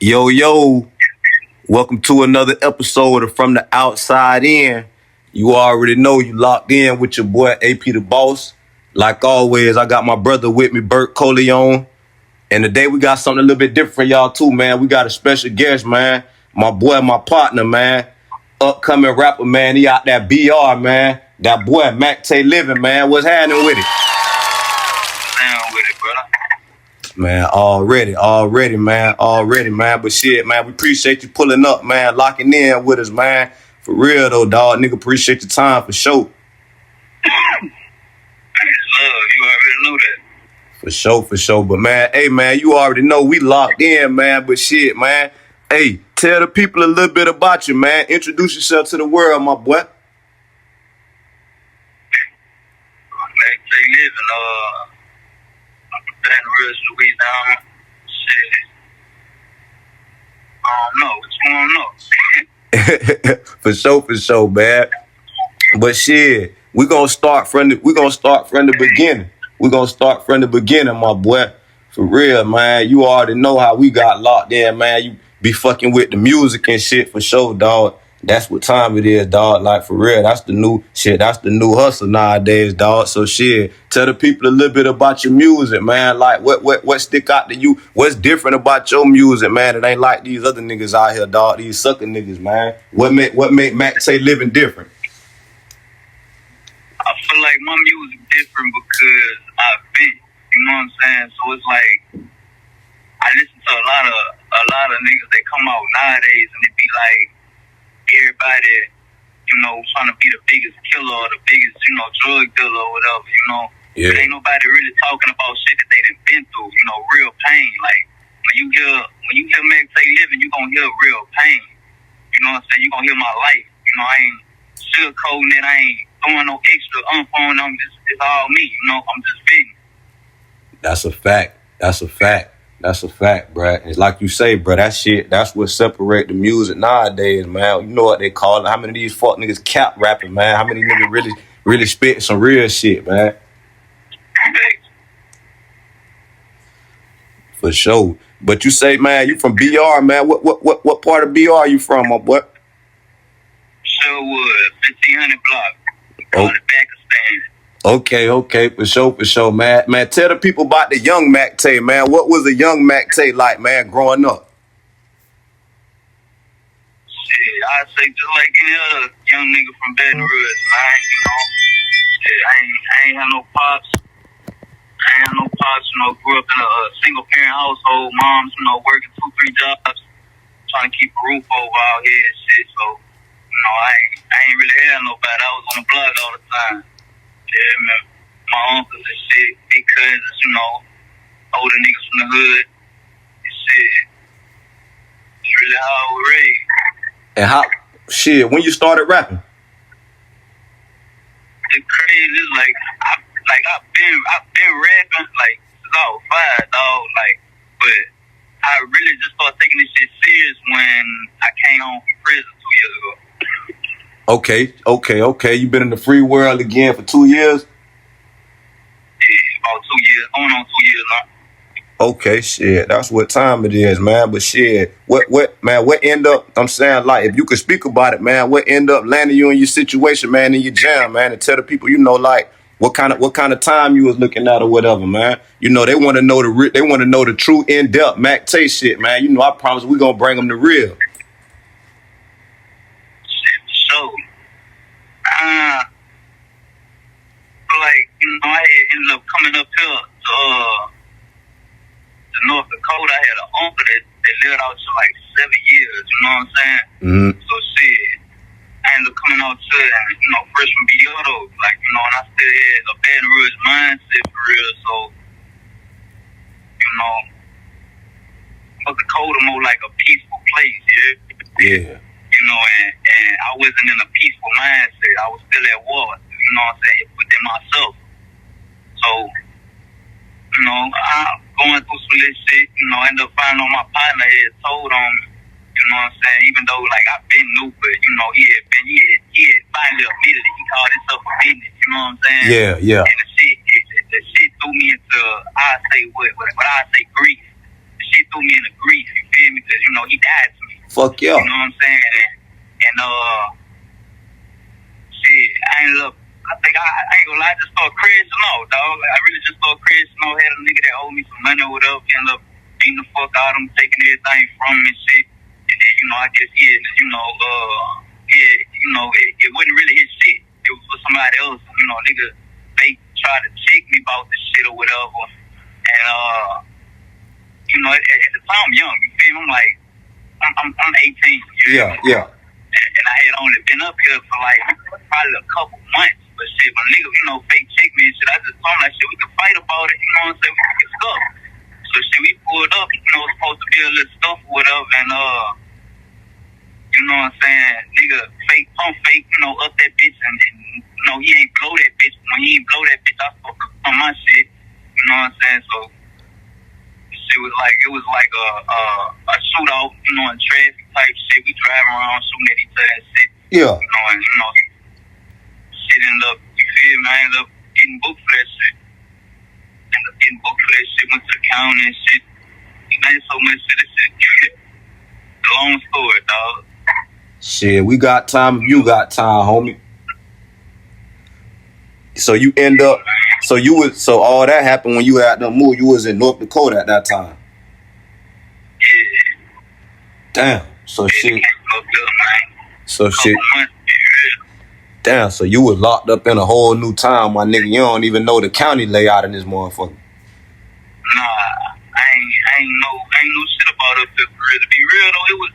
Yo, yo, welcome to another episode of From the Outside In. You already know you locked in with your boy AP the Boss. Like always, I got my brother with me, Bert Coleon. And today we got something a little bit different for y'all too, man. We got a special guest, man. My boy, my partner, man. Upcoming rapper, man. He out that BR, man. That boy, MacTay Livinn, man. What's happening with it? Down with it, brother. Man, already, man. But shit, man, we appreciate you pulling up, man, locking in with us, man. For real, though, dog. Nigga, appreciate your time, for sure. Love, you already know that. For sure. But, man, hey, man, you already know we locked in, man. But shit, man, hey, tell the people a little bit about you, man. Introduce yourself to the world, my boy. MacTay Livinn, I'm from Baton Rouge, Louisiana. Shit. I don't know. What you want to know? For sure, man. But shit, we gonna start from the beginning. We're gonna start from the beginning, my boy. For real, man. You already know how we got locked in, man. You be fucking with the music and shit for sure, dog. That's what time it is, dog. Like, for real, that's the new shit. That's the new hustle nowadays, dog. So shit, tell the people a little bit about your music, man. Like, what stick out to you? What's different about your music, man? It ain't like these other niggas out here, dog. These sucker niggas, man. What make MacTay Livinn different? I feel like my music different because I've been, you know what I'm saying? So it's like, I listen to a lot of niggas that come out nowadays and it be like, everybody, trying to be the biggest killer or the biggest, drug dealer or whatever, Yeah. But ain't nobody really talking about shit that they done been through, real pain. Like, when you hear MacTay Livinn, you gonna hear real pain. You know what I'm saying? You gonna hear my life. I ain't sugarcoating it. I ain't throwing no extra on. It's all me, I'm just fitting. That's a fact, bruh. It's like you say, bruh, that shit, that's what separate the music nowadays, man. You know what they call it. How many of these fuck niggas cap rapping, man? How many niggas really spit some real shit, man? For sure. But you say, man, you from BR, man. What part of BR you from, my boy? Sherwood, 1500 block. Call it back of stand. Okay, for sure, man. Man, tell the people about the young MacTay, man. What was a young MacTay like, man, growing up? Shit, I say just like any other young nigga from Baton Rouge, man. Shit, I ain't have no pops. Grew up in a single parent household. Moms, working 2-3 jobs, trying to keep a roof over our head and shit. So, I ain't really had nobody. I was on the block all the time. Yeah, man. My uncles and shit, big cousins, older niggas from the hood. And shit. It's really how I was raised. And when you started rapping? It's crazy. It's like I've been rapping like since I was 5, dog. Like, but I really just started taking this shit serious when I came home from prison 2 years ago. Okay. You been in the free world again for 2 years? Yeah, about 2 years. Going on 2 years now. Okay, shit. That's what time it is, man. But shit, what end up, I'm saying, like, if you could speak about it, man, what end up landing you in your situation, man, in your jam, man, and tell the people, like, what kind of time you was looking at or whatever, man. They want to know the true in-depth MacTay shit, man. I promise we gonna bring them the real. So, I had ended up coming up here to North Dakota. I had an uncle that lived out to like 7 years, you know what I'm saying? Mm-hmm. So shit, I ended up coming out to, fresh from BR though, like, and I still had a Baton Rouge mindset for real, so, North Dakota more like a peaceful place, yeah? Yeah. And I wasn't in a peaceful mindset. I was still at war, within myself. So, I going through some of this shit, ended up finding on my partner had told on me, even though like I've been new, but he had finally admitted it. He called himself a business, you know what I'm saying? Yeah. And the shit threw me into, I say grief. The shit threw me into grief, you feel me? Because, he died to me. Fuck yeah. You know what I'm saying? And shit, I ended up, I think I ain't gonna lie, I just started crashing out, dog. I really just started crashing out. Had a nigga that owed me some money or whatever, ended up beating the fuck out of him, taking everything from me and shit. And then, I guess he had, it wasn't really his shit. It was for somebody else. Nigga, they tried to check me about this shit or whatever. And, at the time I'm young, you feel me? I'm like, I'm 18. Yeah. And I had only been up here for like probably a couple months. But shit, my nigga, fake check me and shit. I just told him like, shit, we can fight about it. You know what I'm saying? We can get stuff. So shit, we pulled up. It was supposed to be a little stuff or whatever. And you know what I'm saying? Nigga, pump fake, up that bitch. And he ain't blow that bitch. When he ain't blow that bitch, I spoke on my shit. You know what I'm saying? So it was like a shootout, in traffic type shit. We driving around shooting at each other and shit. Yeah. Shit ended up, you feel me? I ended up getting booked for that shit. Went to the county and shit. Ain't so much shit. This shit. Long story, dog. Shit, we got time if you got time, homie. So you end up, so all that happened when you had the move. You was in North Dakota at that time. Yeah. Damn. So shit. So shit. Months, Damn. So you was locked up in a whole new town, my nigga. You don't even know the county layout in this motherfucker. Nah, I ain't know shit about it. To be real though, it was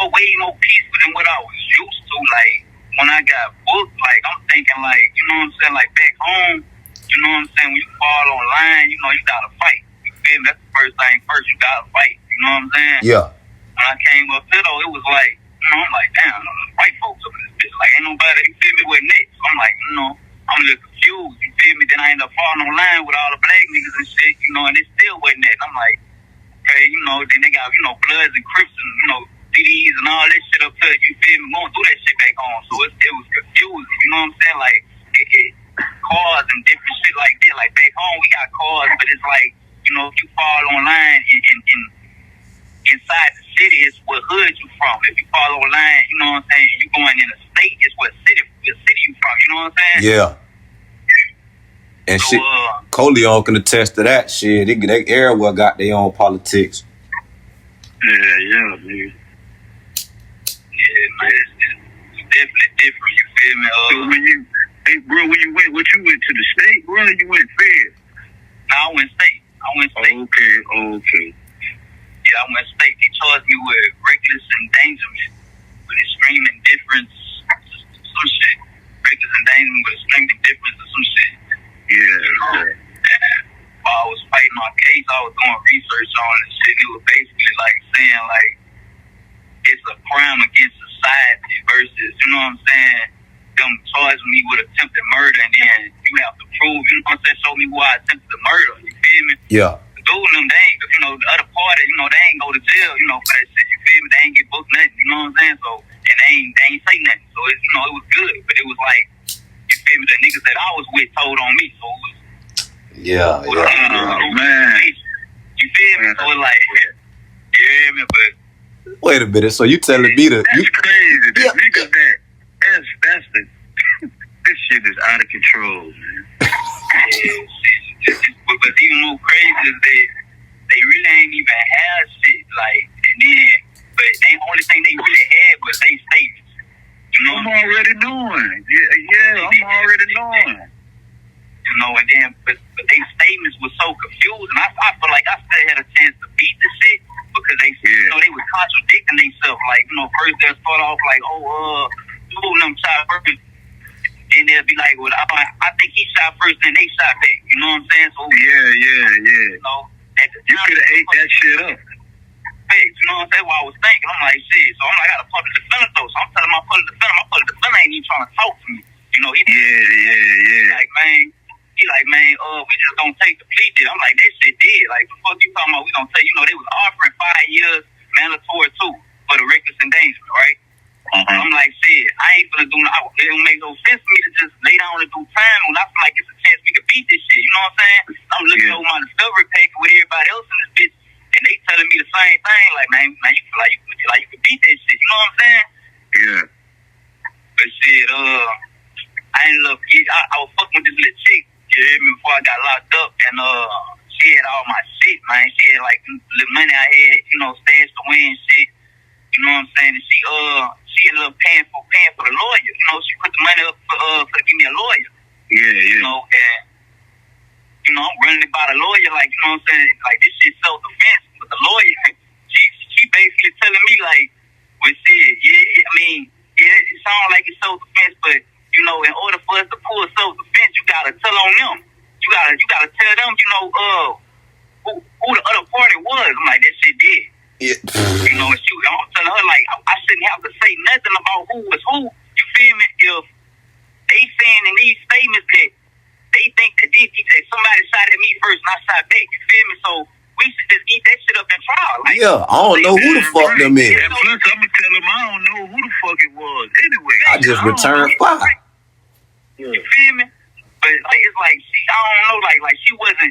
way more peaceful than what I was used to. Like when I got booked, like I'm thinking like, you know what I'm saying, like back home, you know what I'm saying, when you fall online, you gotta fight. You feel me? That's the first thing first, you gotta fight. You know what I'm saying? Yeah. When I came up here though, it was like, I'm like, damn, white folks up in this bitch. Like ain't nobody, you feel me, with next. I'm like, I'm a little confused, you feel me? Then I end up falling online with all the black niggas and shit, and it still wasn't that. I'm like, okay, then they got, Bloods and Crips and, CDs and all that shit up here, you feel me? Going through that shit back home. So it was confusing, you know what I'm saying? Like, cars and different shit like that. Like back home, we got cars, but it's like, if you fall online inside the city, it's what hood you from. If you fall online, you know what I'm saying, you going in a state, it's what city you from, you know what I'm saying? Yeah. And so, shit, Coleon can attest to that shit. They everywhere got their own politics. Yeah, man. Yeah, man, it's definitely different, you feel me? So when you went, what you went to the state, bro? You went fed? Nah, I went state. Okay. Yeah, I went state. They charged me with reckless endangerment, with extreme indifference, some shit. Reckless endangerment with extreme indifference or some shit. Yeah. While I was fighting my case, I was doing research on this shit. It was basically like saying like it's a crime against society versus, you know what I'm saying, them charging me with attempted murder and then you have to prove, you know what I'm saying, show me why I attempted the murder. You feel me? Yeah. The dude and them, they ain't, the other party, they ain't go to jail, for that shit. You feel me? They ain't get booked nothing. You know what I'm saying? So, and they ain't say nothing. So it's, it was good, but it was like, you feel me? The niggas that I was with told on me, so it was. Yeah. Man. You feel me? So it's like, you hear me? But wait a minute. So you telling me that's crazy. The niggas that's the this shit is out of control, man. But even more crazy is they really ain't even have shit like, and then but the only thing they really had was they statements. I'm already knowing. Yeah, I'm already knowing. And then but they statements were so confusing. I feel like I still had a chance to beat the shit because they they were contradicting themselves. Like, first they'll start off like, two of them shot first. Then they'll be like, well, I think he shot first, then they shot back. You know what I'm saying? So Yeah. At the time, you could have ate that shit up. You know what I'm saying? What I was thinking, I'm like, shit. So I'm like, I got a public defender though. So I'm telling my public defender ain't even trying to talk to me. Yeah. Like, man, we just don't take the plea deal. I'm like, that shit did. Like, the fuck you talking about? We gonna tell they was offering 5 years mandatory too for the reckless endangerment, right? I'm like, shit, I ain't gonna do no. It don't make no sense for me to just lay down and do time when I feel like it's a chance we could beat this shit. You know what I'm saying? I'm looking over my discovery packet with everybody else in this bitch, and they telling me the same same thing. Like, man, you feel like you could beat that shit. You know what I'm saying? Yeah. But shit, I ended up, I was fucking with this little chick, you hear me, before I got locked up, and she had all my shit, man. She had like the money I had, you know, stashed away and shit. You know what I'm saying? And she ended up paying for the lawyer. You know, she put the money up for to give me a lawyer. Yeah. You know, and you know, I'm running about a lawyer, like, you know what I'm saying? Like, this shit self-defense. But the lawyer, she basically telling me, like, well, shit, it sounds like it's self-defense, but, you know, in order for us to pull self-defense, you gotta tell on them. You gotta tell them, you know, who the other party was. I'm like, that shit did. Yeah. You know, I'm telling her, like, I shouldn't have to say nothing about who was who. You feel me? If they saying in these statements that they think that somebody shot at me first and I shot back. You feel me? So we should just eat that shit up in trial. Like, Yeah, I don't know who the fuck them is. And plus, I'm gonna tell him I don't know who the fuck it was. Anyway, I just returned fire. You feel me? But like, it's like I don't know, like she wasn't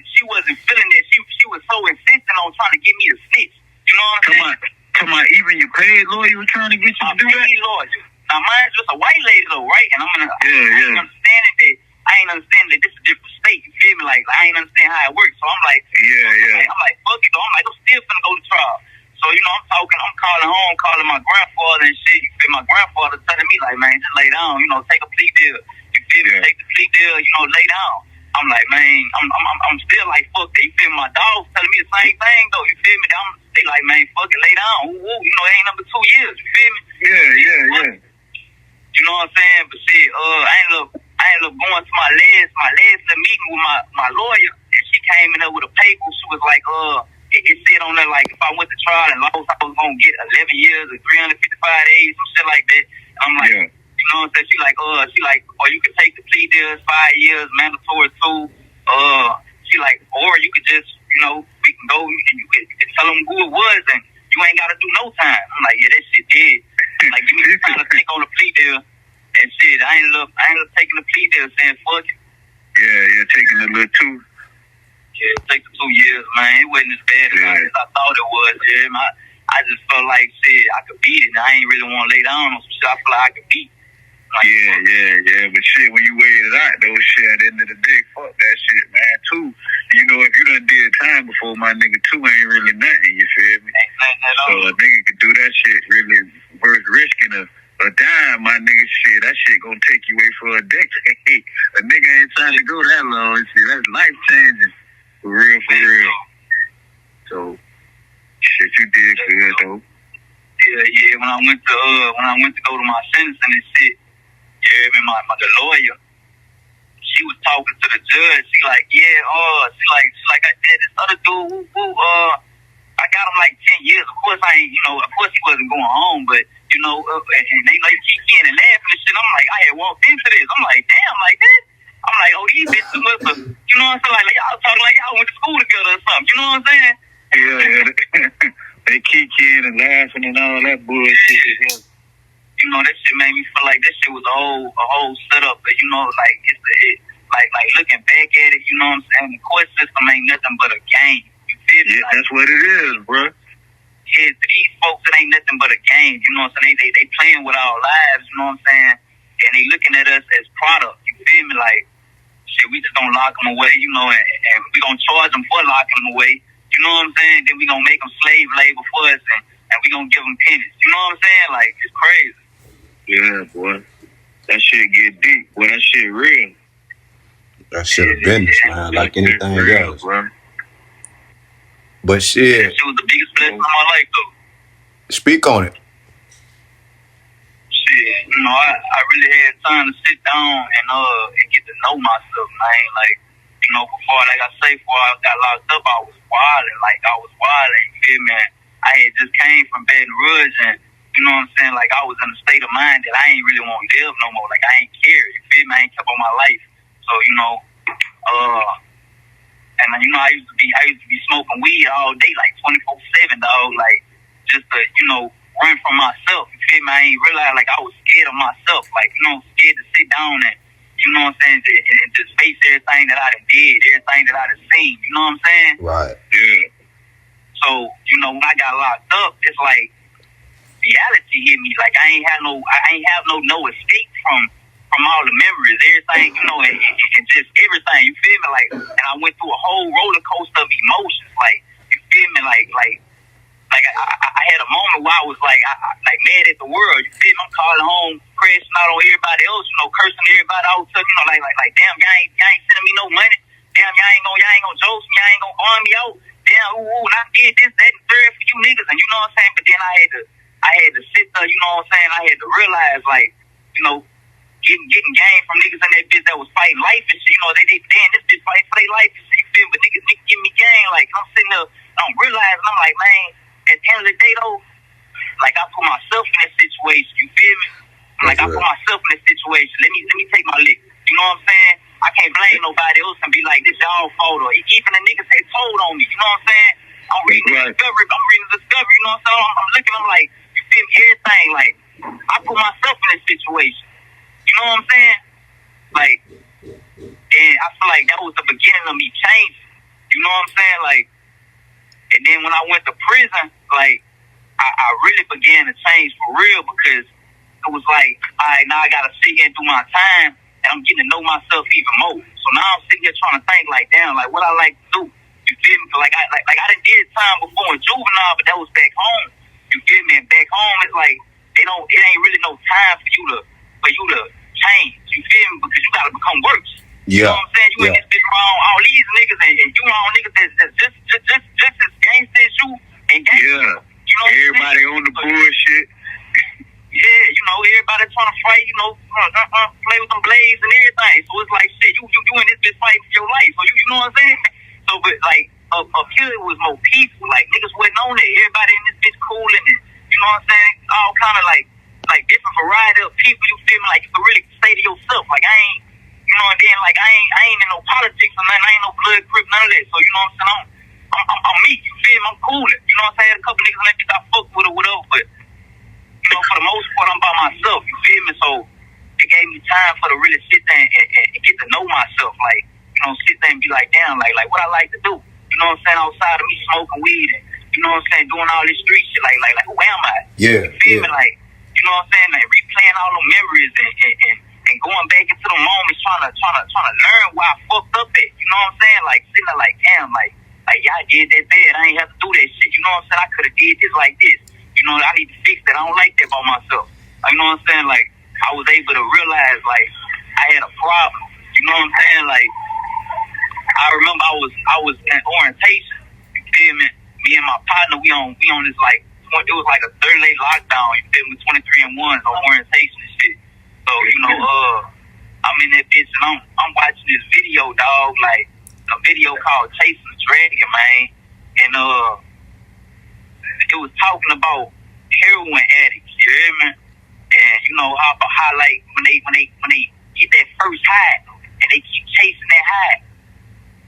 feeling that. She was so insistent on trying to get me to snitch. You know what I'm saying? Come on, even your paid lawyer was trying to get you to do that. Paid lawyer. Now mine's just a white lady though, right? And I ain't understanding that this is a different state. You feel me? Like, I ain't understand how it works. So I'm like, I'm like, fuck it though. I'm like, I'm still finna go to trial. So, you know, I'm talking, I'm calling home, calling my grandfather and shit. You feel my grandfather telling me, like, man, just lay down, you know, take a plea deal. You feel me? Take the plea deal, you know, lay down. I'm like, man, I'm still like, fuck that. You feel me? My dog's telling me the same thing though. You feel me? They like, man, fuck it, lay down. Ooh, you know, it ain't number 2 years. You feel me? Yeah. You know what I'm saying? But shit, I ended up going to my last meeting with my lawyer, and she came in there with a paper. She was like, it said on there, like, if I went to trial and lost, I was going to get 11 years or 355 days, some shit like that. I'm like, you know what I'm saying? She like, or you could take the plea deal, 5 years, mandatory 2. She like, or you could just, you know, we can go, you could tell them who it was, and you ain't got to do no time. I'm like, yeah, that shit did. Like, give me time to think on the plea deal. And shit, I ended up taking the plea deal, saying fuck it. Yeah, taking the little 2. Yeah, take the 2 years, man. It wasn't as bad as I thought it was. Yeah, I just felt like shit, I could beat it. And I ain't really want to lay down on some shit I feel like I could beat. Like, yeah. But shit, when you weigh it out, though, shit, at the end of the day, fuck that shit, man. 2, you know, if you done did time before, my nigga, 2 ain't really nothing. You feel me? Ain't nothing at all. So a nigga could do that shit really worth risking a dime, my nigga. Shit, that shit gonna take you away for a decade. A nigga ain't trying to go that long. Shit, that's life changing. For real. So, shit, you did good though. Yeah. When I went to go to my sentencing and shit, yeah, the lawyer, she was talking to the judge. She like, she like, this other dude, I got him like 10 years. Of course he wasn't going home, but you know, and they like kicking and laughing and shit. I'm like, I had walked into this. I'm like, damn, like that. I'm like, oh, these bitches must have, you know what I'm saying? Like y'all talking like y'all went to school together or something. You know what I'm saying? Yeah. They kicking and laughing and all that bullshit. Yeah. You know, that shit made me feel like that shit was a whole setup. But you know, like like looking back at it, you know what I'm saying? The court system ain't nothing but a game. You feel me? Yeah, that's what it is, bro. Yeah, to these folks, it ain't nothing but a game. You know what I'm saying? They playing with our lives. You know what I'm saying? And they looking at us as product. You feel me? Like, shit, we just gonna lock them away, you know, and we gonna charge them for locking them away. You know what I'm saying? Then we gonna make them slave labor for us, and we gonna give them pennies. You know what I'm saying? Like, it's crazy. Yeah, boy. That shit get deep. Boy, that shit real. That shit a business, man, like anything else. Bro. But shit. That shit was the biggest blessing of my life, though. Speak on it. Shit, you know, I really had time to sit down and get to know myself, man. Like, you know, before I got locked up, I was wilding, you feel me? I had just came from Baton Rouge, and you know what I'm saying? Like, I was in a state of mind that I ain't really want to live no more. Like, I ain't care, you feel me? I ain't kept on my life. So, you know, and you know, I used to be smoking weed all day, like 24/7, dog. Like, just to, you know, run from myself. You feel me? I ain't realized, like, I was scared of myself. Like, you know, scared to sit down and, you know what I'm saying, and just face everything that I done did, everything that I done seen. You know what I'm saying? Right. Yeah. So So, you know, when I got locked up, it's like reality hit me. Like I ain't have no escape from all the memories, everything, you know, and just everything. You feel me? Like, and I went through a whole roller coaster of emotions. Like, you feel me? Like I had a moment where I was like mad at the world. You feel me? I'm calling home, crashing out on everybody else, you know, cursing everybody out, you know, like damn, y'all ain't sending me no money. Damn, y'all ain't gonna joke me, y'all ain't gonna farm me out. Damn, and I did this, that, and third for you niggas, and you know what I'm saying? But then I had to sit there, you know what I'm saying? I had to realize, like, you know, getting game from niggas in that bitch that was fighting life and shit. You know, they damn, this bitch fighting for their life and shit. You feel me? But niggas give me game. Like, I'm sitting there, I'm realizing, I'm like, man, at the end of the day, though, like, I put myself in that situation. You feel me? Like, I put myself in that situation. Let me take my lick. You know what I'm saying? I can't blame nobody else and be like, this y'all fault, or even the niggas had told on me. You know what I'm saying? I'm reading the discovery. You know what I'm saying? I'm looking, I'm like, you feel me? Everything. Like, I put myself in that situation. You know what I'm saying? Like, and I feel like that was the beginning of me changing. You know what I'm saying? Like, and then when I went to prison, like, I really began to change for real, because it was like, all right, now I gotta sit here and do my time, and I'm getting to know myself even more. So now I'm sitting here trying to think, like, damn, like, what I like to do. You feel me? Like I done did time before in juvenile, but that was back home. You feel me? And back home, it's like it ain't really no time for you to change. You feel me? Because you gotta become worse. You know what I'm saying? You in this bitch around all these niggas, and you around niggas that's just as gangsta as you and gangsta. Yeah. You know everybody on the bullshit. Yeah, you know, everybody trying to fight, you know, play with them blades and everything. So it's like, shit, you in this bitch fighting for your life. So you know what I'm saying? So, but like, up here it was more peaceful. Like, niggas wasn't on it. Everybody in this bitch cooling it. You know what I'm saying? All kind of like different variety of people. You feel me? Like, you can really say to yourself, like, I ain't, you know, and then like I ain't in no politics or nothing. I ain't no blood crip, none of that. So you know what I'm saying? I'm me. You feel me? I'm coolin'. You know what I'm saying? I had a couple niggas in that bitch I fuck with or whatever, but you know, for the most part, I'm by myself. You feel me? So it gave me time for to really sit there and get to know myself. Like, you know, sit there and be like, damn, like what I like to do. You know what I'm saying? Outside of me smoking weed and, you know what I'm saying, doing all this street shit. Like who am I? Yeah. You feel me? Like, you know what I'm saying? Like replaying all the memories and going back into the moments, trying to learn where I fucked up at. You know what I'm saying? Like sitting there like, damn, like yeah, I did that bad. I ain't have to do that shit. You know what I'm saying? I could have did this like this. You know, I need to fix that. I don't like that about myself. You know what I'm saying? Like, I was able to realize, like, I had a problem. You know what I'm saying? Like, I remember I was in orientation. You feel me? Me and my partner, we on this, like, it was like a 30-day lockdown. You feel me? 23 and 1 on orientation and shit. So, you know, I'm in that bitch and I'm watching this video, dog, like, a video called Chasing the Dragon, man. And, it was talking about heroin addicts, you hear me? And you know how like when they get that first high and they keep chasing that high,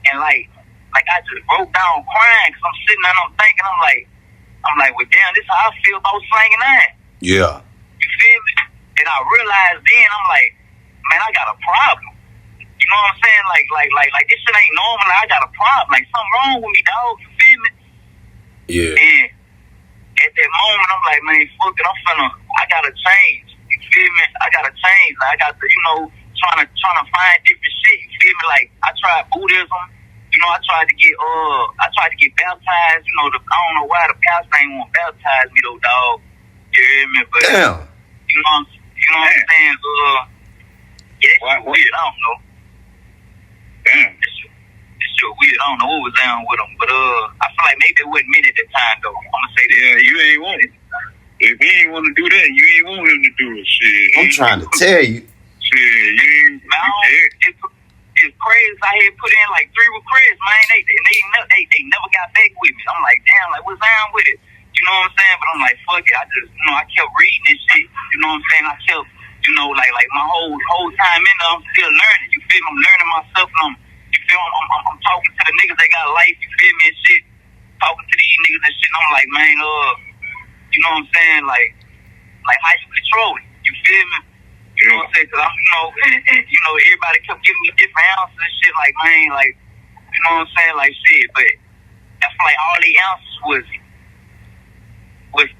and like I just broke down crying because I'm sitting there and I'm thinking, I'm like, well, damn, this is how I feel about slanging that. Yeah. You feel me? And I realized then, I'm like, man, I got a problem. You know what I'm saying? Like this shit ain't normal. Like, I got a problem. Like something wrong with me, dog. You feel me? Yeah. And at that moment, I'm like, man, fuck it, I gotta change. You feel me? I gotta change. Like, I got to, you know, trying to find different shit. You feel me? Like, I tried Buddhism. You know, I tried to get baptized. You know, I don't know why the pastor ain't want to baptize me though, dog. You hear me? But Damn. you know what I'm saying? Yeah, that shit weird. I don't know. Damn. This shit weird. I don't know what was down with him, but I feel like maybe it wasn't meant at the time though. I'm gonna say that. Yeah, you ain't want it. If he ain't want to do that, you ain't want him to do it. Shit. I'm trying to tell you. Shit, you ain't. It's crazy. I had put in like 3 requests, man. They never got back with me. I'm like, damn, like what's down with it? You know what I'm saying? But I'm like, fuck it. I just, you know, I kept reading this shit. You know what I'm saying? I kept, you know, like my whole time in there, I'm still learning. You feel me? I'm learning myself, and I'm talking to the niggas that got life. You feel me? And shit. Talking to these niggas and shit. And I'm like, man, you know what I'm saying? Like how you control it? You feel me? You know what I'm saying? Cause I'm, you know, everybody kept giving me different answers and shit. Like, man, like, you know what I'm saying? Like, shit. But that's like all the answers was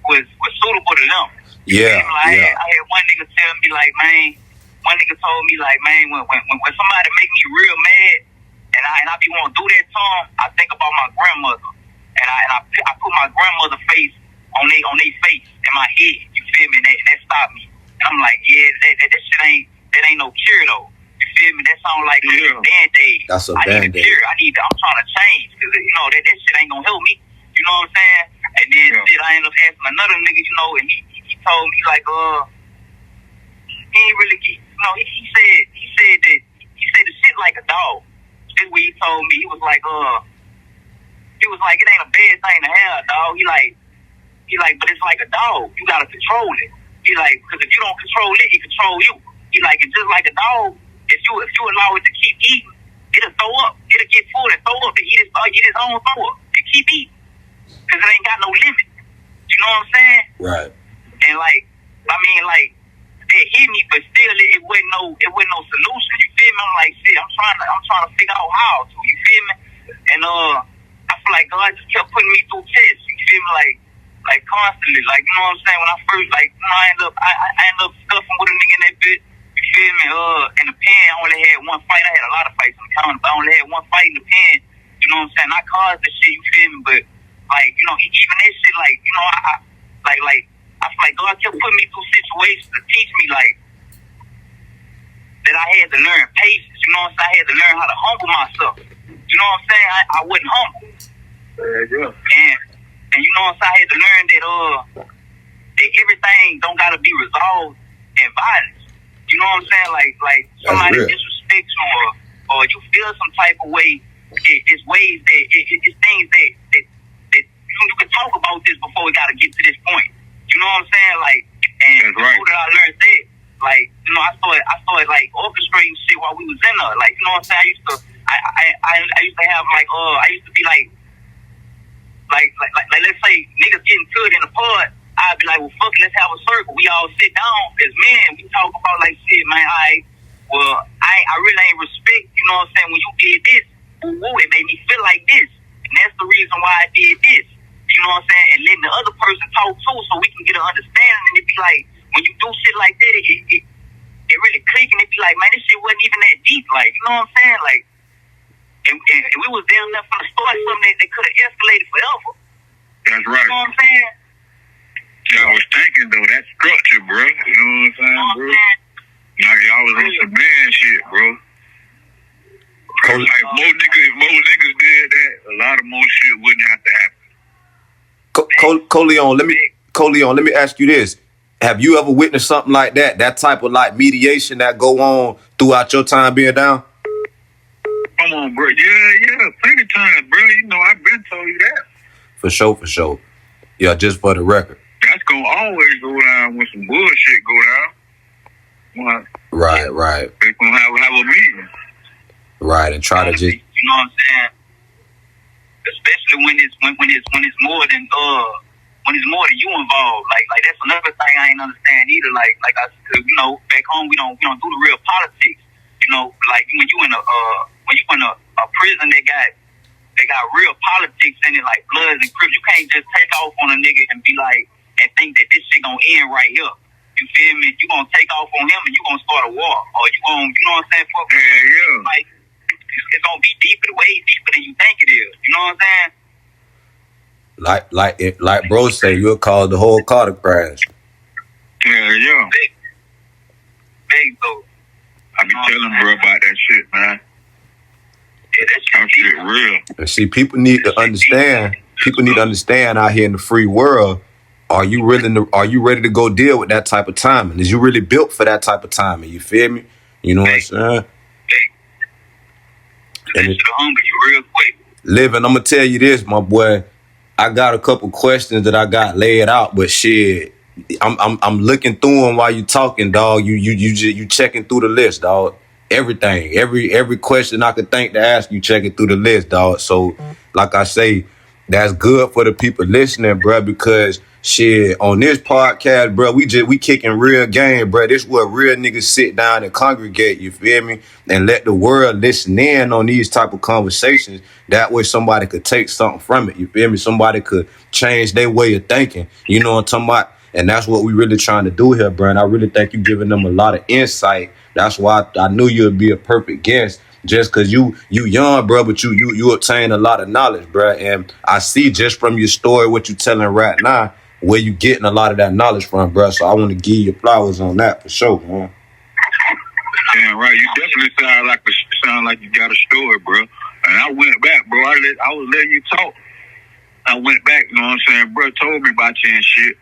suitable to them. Yeah, I had one nigga tell me like, man, one nigga told me like, man, when somebody make me real mad and I be want to do that to them, I think about my grandmother and I put my grandmother's face on they face in my head. You feel me? And that stopped me. And I'm like, yeah, that shit ain't no cure though. You feel me? That sound like a band-aid. That's a I need a band-aid. cure. I'm trying to change because that shit ain't gonna help me. You know what I'm saying? And then shit, I ended up asking another nigga, and he told me like, he ain't really get, he said the shit like a dog. That's what he told me. He was like, it ain't a bad thing to have, dog. He like, but it's like a dog. You gotta control it. He like, because if you don't control it, it control you. He like, it's just like a dog. If you allow it to keep eating, it'll throw up. It'll get full and throw up and eat its own throw up and keep eating. Because it ain't got no limit. You know what I'm saying? Right. And it hit me, but still it wasn't no solution. You feel me? I'm like, shit, I'm trying to figure out how to. You feel me? And I feel like God just kept putting me through tests. You feel me? Like constantly. Like, you know what I'm saying? When I first, I ended up scuffing with a nigga in that bitch. You feel me? In the pen, I only had one fight. I had a lot of fights in the county, but I only had one fight in the pen. You know what I'm saying? I caused the shit. You feel me? But even that shit, I feel like God kept putting me through situations to teach me that I had to learn patience. You know what I'm saying? I had to learn how to humble myself. You know what I'm saying? I wasn't humble. And you know what I'm saying? I had to learn that everything don't gotta be resolved in violence. You know what I'm saying? Like somebody disrespects you or you feel some type of way. It's ways that it's things that you can talk about this before we gotta get to this point. You know what I'm saying? And right. that I learned that, I started orchestrating shit while we was in there. Like, you know what I'm saying? I used to have I used to be like let's say niggas getting good in the pod, I'd be like, well, fuck it, let's have a circle. We all sit down as men. We talk about like, shit, man, I really ain't respect, you know what I'm saying, when you did this, it made me feel like this. And that's the reason why I did this. You know what I'm saying? And letting the other person talk too so we can get an understanding. And it be like, when you do shit like that, it really click and it be like, man, this shit wasn't even that deep. Like, you know what I'm saying? Like, and we was down there from the start, something that could have escalated forever. That's right. You know what I'm saying? Y'all was thinking though, that structure, bro. You know what I'm saying, bro? Like y'all was on some man shit, bro. Like if more niggas did that, a lot of more shit wouldn't have to happen. Coleon, let me ask you this. Have you ever witnessed something like that? That type of mediation that go on throughout your time being down? Come on, bro. Yeah, plenty of times, bro. You know, I've been told you that. For sure. Yeah, just for the record. That's gonna always go down when some bullshit go down. Right. They're gonna have a meeting. Right, and try to just. You know what I'm saying? Especially when it's more than you involved. Like that's another thing I ain't understand either. Like back home we don't do the real politics. You know, like when you in a prison they got real politics in it, like Bloods and Crips. You can't just take off on a nigga and be like and think that this shit gonna end right here. You feel me? You gonna take off on him and you gonna start a war, or you gonna, you know what I'm saying? Yeah. Like it's gonna be deeper, way deeper than you think it is. You know what I'm saying? Like bro say, you'll cause the whole car to crash. Yeah. Big though. I be telling bro about that shit, man. Yeah, that shit real. And see, people need to understand. People need to understand out here in the free world. Are you ready to go deal with that type of timing? Is you really built for that type of timing? You feel me? You know what I'm saying? And it's humble you real quick. Livinn, I'm gonna tell you this, my boy. I got a couple questions that I got laid out, but shit, I'm looking through them while you talking, dog. You checking through the list, dog. Everything, every question I could think to ask you, checking through the list, dog. So, like I say, That's good for the people listening, bro, because shit, on this podcast, bro, we kicking real game, bro. This where real niggas sit down and congregate, you feel me? And let the world listen in on these type of conversations. That way somebody could take something from it, you feel me? Somebody could change their way of thinking. You know what I'm talking about? And that's what we really trying to do here, bro. And I really think you giving them a lot of insight. That's why I knew you'd be a perfect guest. Just cause you young, bro, but you obtain a lot of knowledge, bro. And I see just from your story, what you telling right now, where you getting a lot of that knowledge from, bro. So I want to give you flowers on that for sure, man. Damn right, you definitely sound like you got a story, bro. And I went back, bro. I was letting you talk. I went back, you know what I'm saying? Bro told me about you and shit.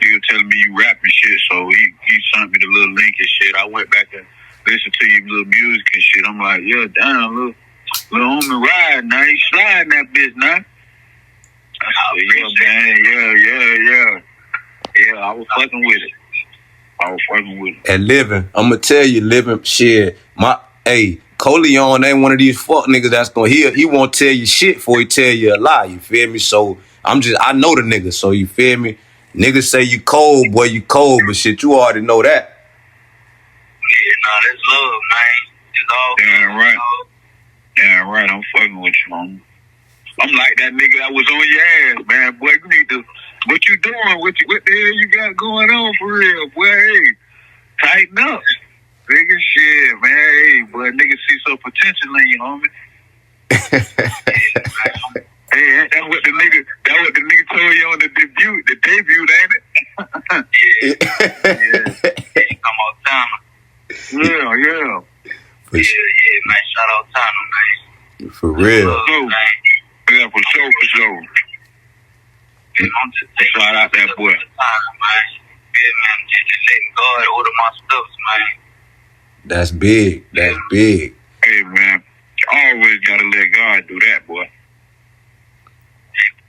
He was telling me you rap and shit, so he sent me the little link and shit. I went back and listened to your little music and shit. I'm like, yeah, damn, little homie ride now. He sliding that bitch now. I said, yeah, man, yeah. I was fucking with it. And Livinn, I'm gonna tell you, Livinn, shit, Coleon ain't one of these fuck niggas that's gonna he won't tell you shit before he tell you a lie, you feel me? So I know the nigga, so you feel me? Niggas say you cold, boy, you cold, but shit, you already know that. Yeah, nah, that's love, man. It's all Damn right. Damn right, I'm fucking with you, man. I'm like that nigga that was on your ass, man. Boy, you need to, what you doing? What the hell you got going on for real, boy? Hey, tighten up. Nigga, shit, man. Hey, boy, niggas see some potential in you, homie. Hey, that's what the nigga told you on the debut, ain't it? Yeah. Come on, time. Yeah. Yeah, man. Shout out Tana, man. For real. Yeah, for sure. Shout out that boy. Yeah, man. Just letting God order my stuff, man. That's big. That's big. Hey, man. You always gotta let God do that, boy.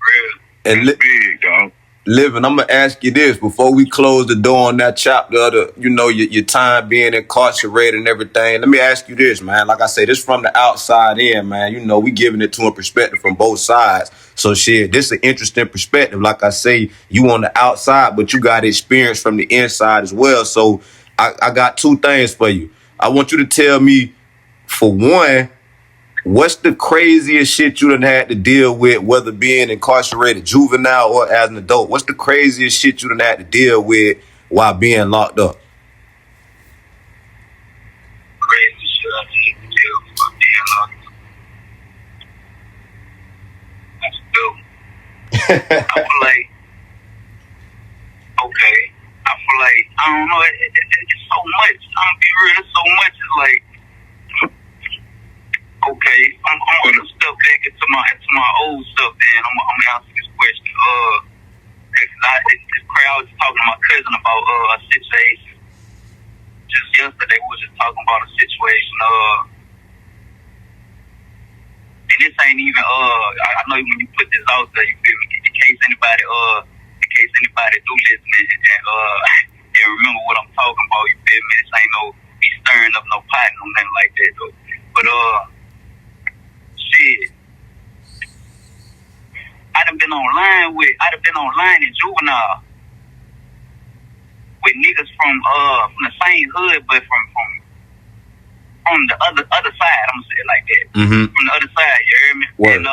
Real. And big, dog. Livinn, I'm gonna ask you this before we close the door on that chapter of the, your time being incarcerated and everything. Let me ask you this, man. Like I say, this from the outside in, man. We giving it to a perspective from both sides. So shit, this is an interesting perspective. Like I say, you on the outside, but you got experience from the inside as well. So I got two things for you. I want you to tell me, for one, what's the craziest shit you done had to deal with, whether being incarcerated, juvenile, or as an adult? What's the craziest shit you done had to deal with while being locked up? Crazy shit I need to deal with while being locked up. That's dope. I feel like, I don't know, it's so much. I'm gonna be real, it's so much. It's like, okay, I'm gonna step back into my old stuff. Then I'm gonna answer this question. This crowd was talking to my cousin about a situation. Just yesterday, we was just talking about a situation. And this ain't even I know when you put this out there, you feel me? In case anybody do listen and remember what I'm talking about, you feel me? This ain't no be stirring up no pot, no nothing like that though. But shit, I'd have been online in juvenile with niggas from the same hood, but from the other side. I'm gonna say it like that. Mm-hmm. From the other side, you hear me? Word.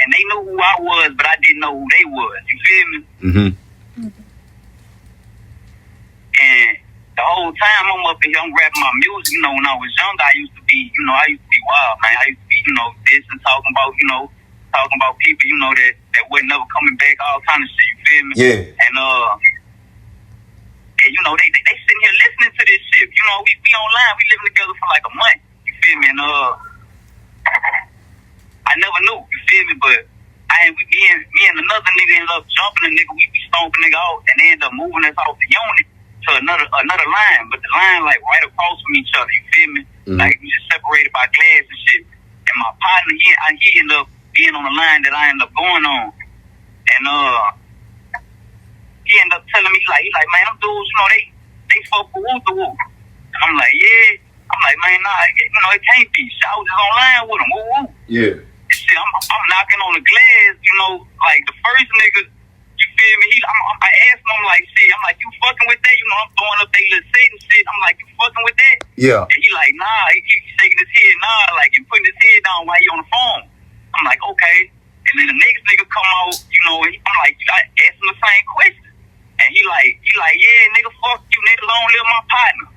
And they knew who I was, but I didn't know who they was. You feel me? Mm-hmm. And the whole time I'm up here, I'm rapping my music. When I was young, I used to be wild, man. I used to be, dissing, talking about people, that wasn't never coming back, all kind of shit. You feel me? Yeah. And they sitting here listening to this shit. We online, we living together for like a month. You feel me? And I never knew. You feel me? But me and another nigga ended up jumping a nigga. We stomped a nigga out, and they ended up moving us off the unit to another line, but the line like right across from each other. You feel me? Mm-hmm. Like we just separated by glass and shit. And my partner, he ended up being on the line that I ended up going on, and he ended up telling me he like man, them dudes, they fuck with woo. And I'm like, yeah. I'm like, man, nah, it can't be. I was just online with him. Woo. Yeah. shit. I'm knocking on the glass, you know, like the first nigga, you feel me? I asked him, I'm like, shit, I'm like, you fucking with that? You know, I'm throwing up they little set and shit. I'm like, you fucking with that? Yeah. And he like, nah, he shaking his head, nah, like, and putting his head down while he on the phone. I'm like, okay. And then the next nigga come out, you know, and I'm like, I asked him the same question. And he like, yeah, nigga, fuck you, nigga, long live my partner.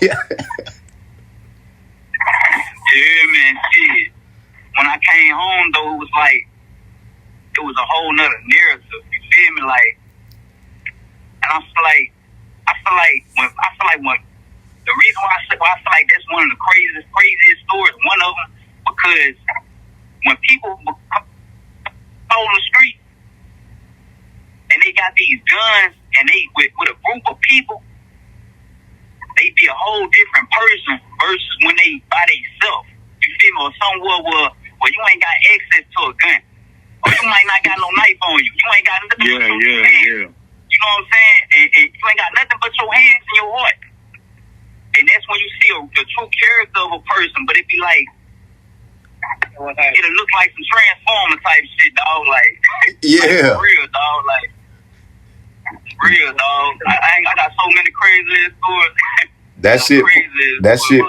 Yeah. Yeah, man, shit. When I came home, though, it was a whole nother narrative. You feel me? Like, and I feel like when the reason why I feel like that's one of the craziest stories, one of them, because when people come on the street and they got these guns and they with a group of people, they be a whole different person versus when they by themselves. You feel me? Or somewhere where you ain't got access to a gun. Or you might not got no knife on you. You ain't got nothing but your hands. You know what I'm saying? And you ain't got nothing but your hands and your heart. And that's when you see the true character of a person. But it be like, it'll look like some Transformer type shit, dog. Like, yeah. Like, real, dog. Like, real, dog. I got so many crazy stories. That shit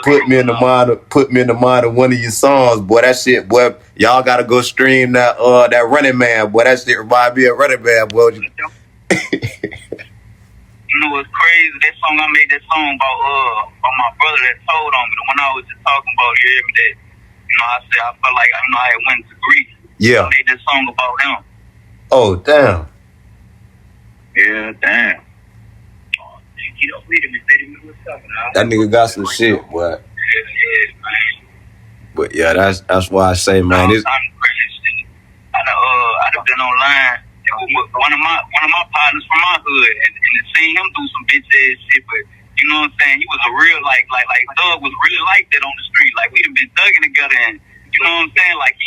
put me in the mind of one of your songs, boy. That shit, boy, y'all gotta go stream that Running Man, boy. That shit remind me of Running Man, boy. You know what's crazy? That song I made that song about my brother that told on me, the one I was just talking about, you hear me, that, you know, I said I felt like, you know, I had went to Greece. Yeah. I made that song about him. Oh, damn. Yeah, damn. That nigga got some shit, boy. Yeah, man. But yeah, that's why I say, man, I'd have been online. One of my partners from my hood, and seen him do some bitch ass shit. But you know what I'm saying? He was a real like Doug was really like that on the street. Like we done been thugging together, and you know what I'm saying? Like he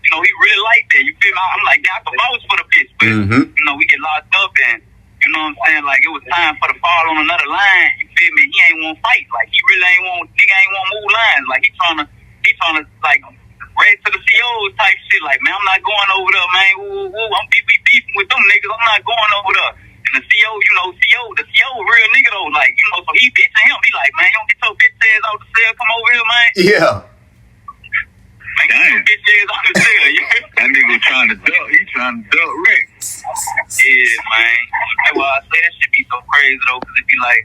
really like that. You feel me? I'm like, yeah, I could vouch for the bitch, but you know we get locked up and. You know what I'm saying? Like, it was time for the fall on another line. You feel me? He ain't want to fight. Like, he really ain't want, nigga ain't want to move lines. Like, he trying to, like, red to the COs type shit. Like, man, I'm not going over there, man. Ooh, I'm beefing with them niggas. I'm not going over there. And the CO, you know, the CO real nigga, though. Like, you know, so he bitching him. He like, man, you don't get your bitch ass out the cell. Come over here, man. Yeah. Man, get your bitch ass out the cell. Yeah. That nigga trying to duck. He trying to duck Rick. Yeah, man. That's why I say that shit be so crazy, though, because it be like...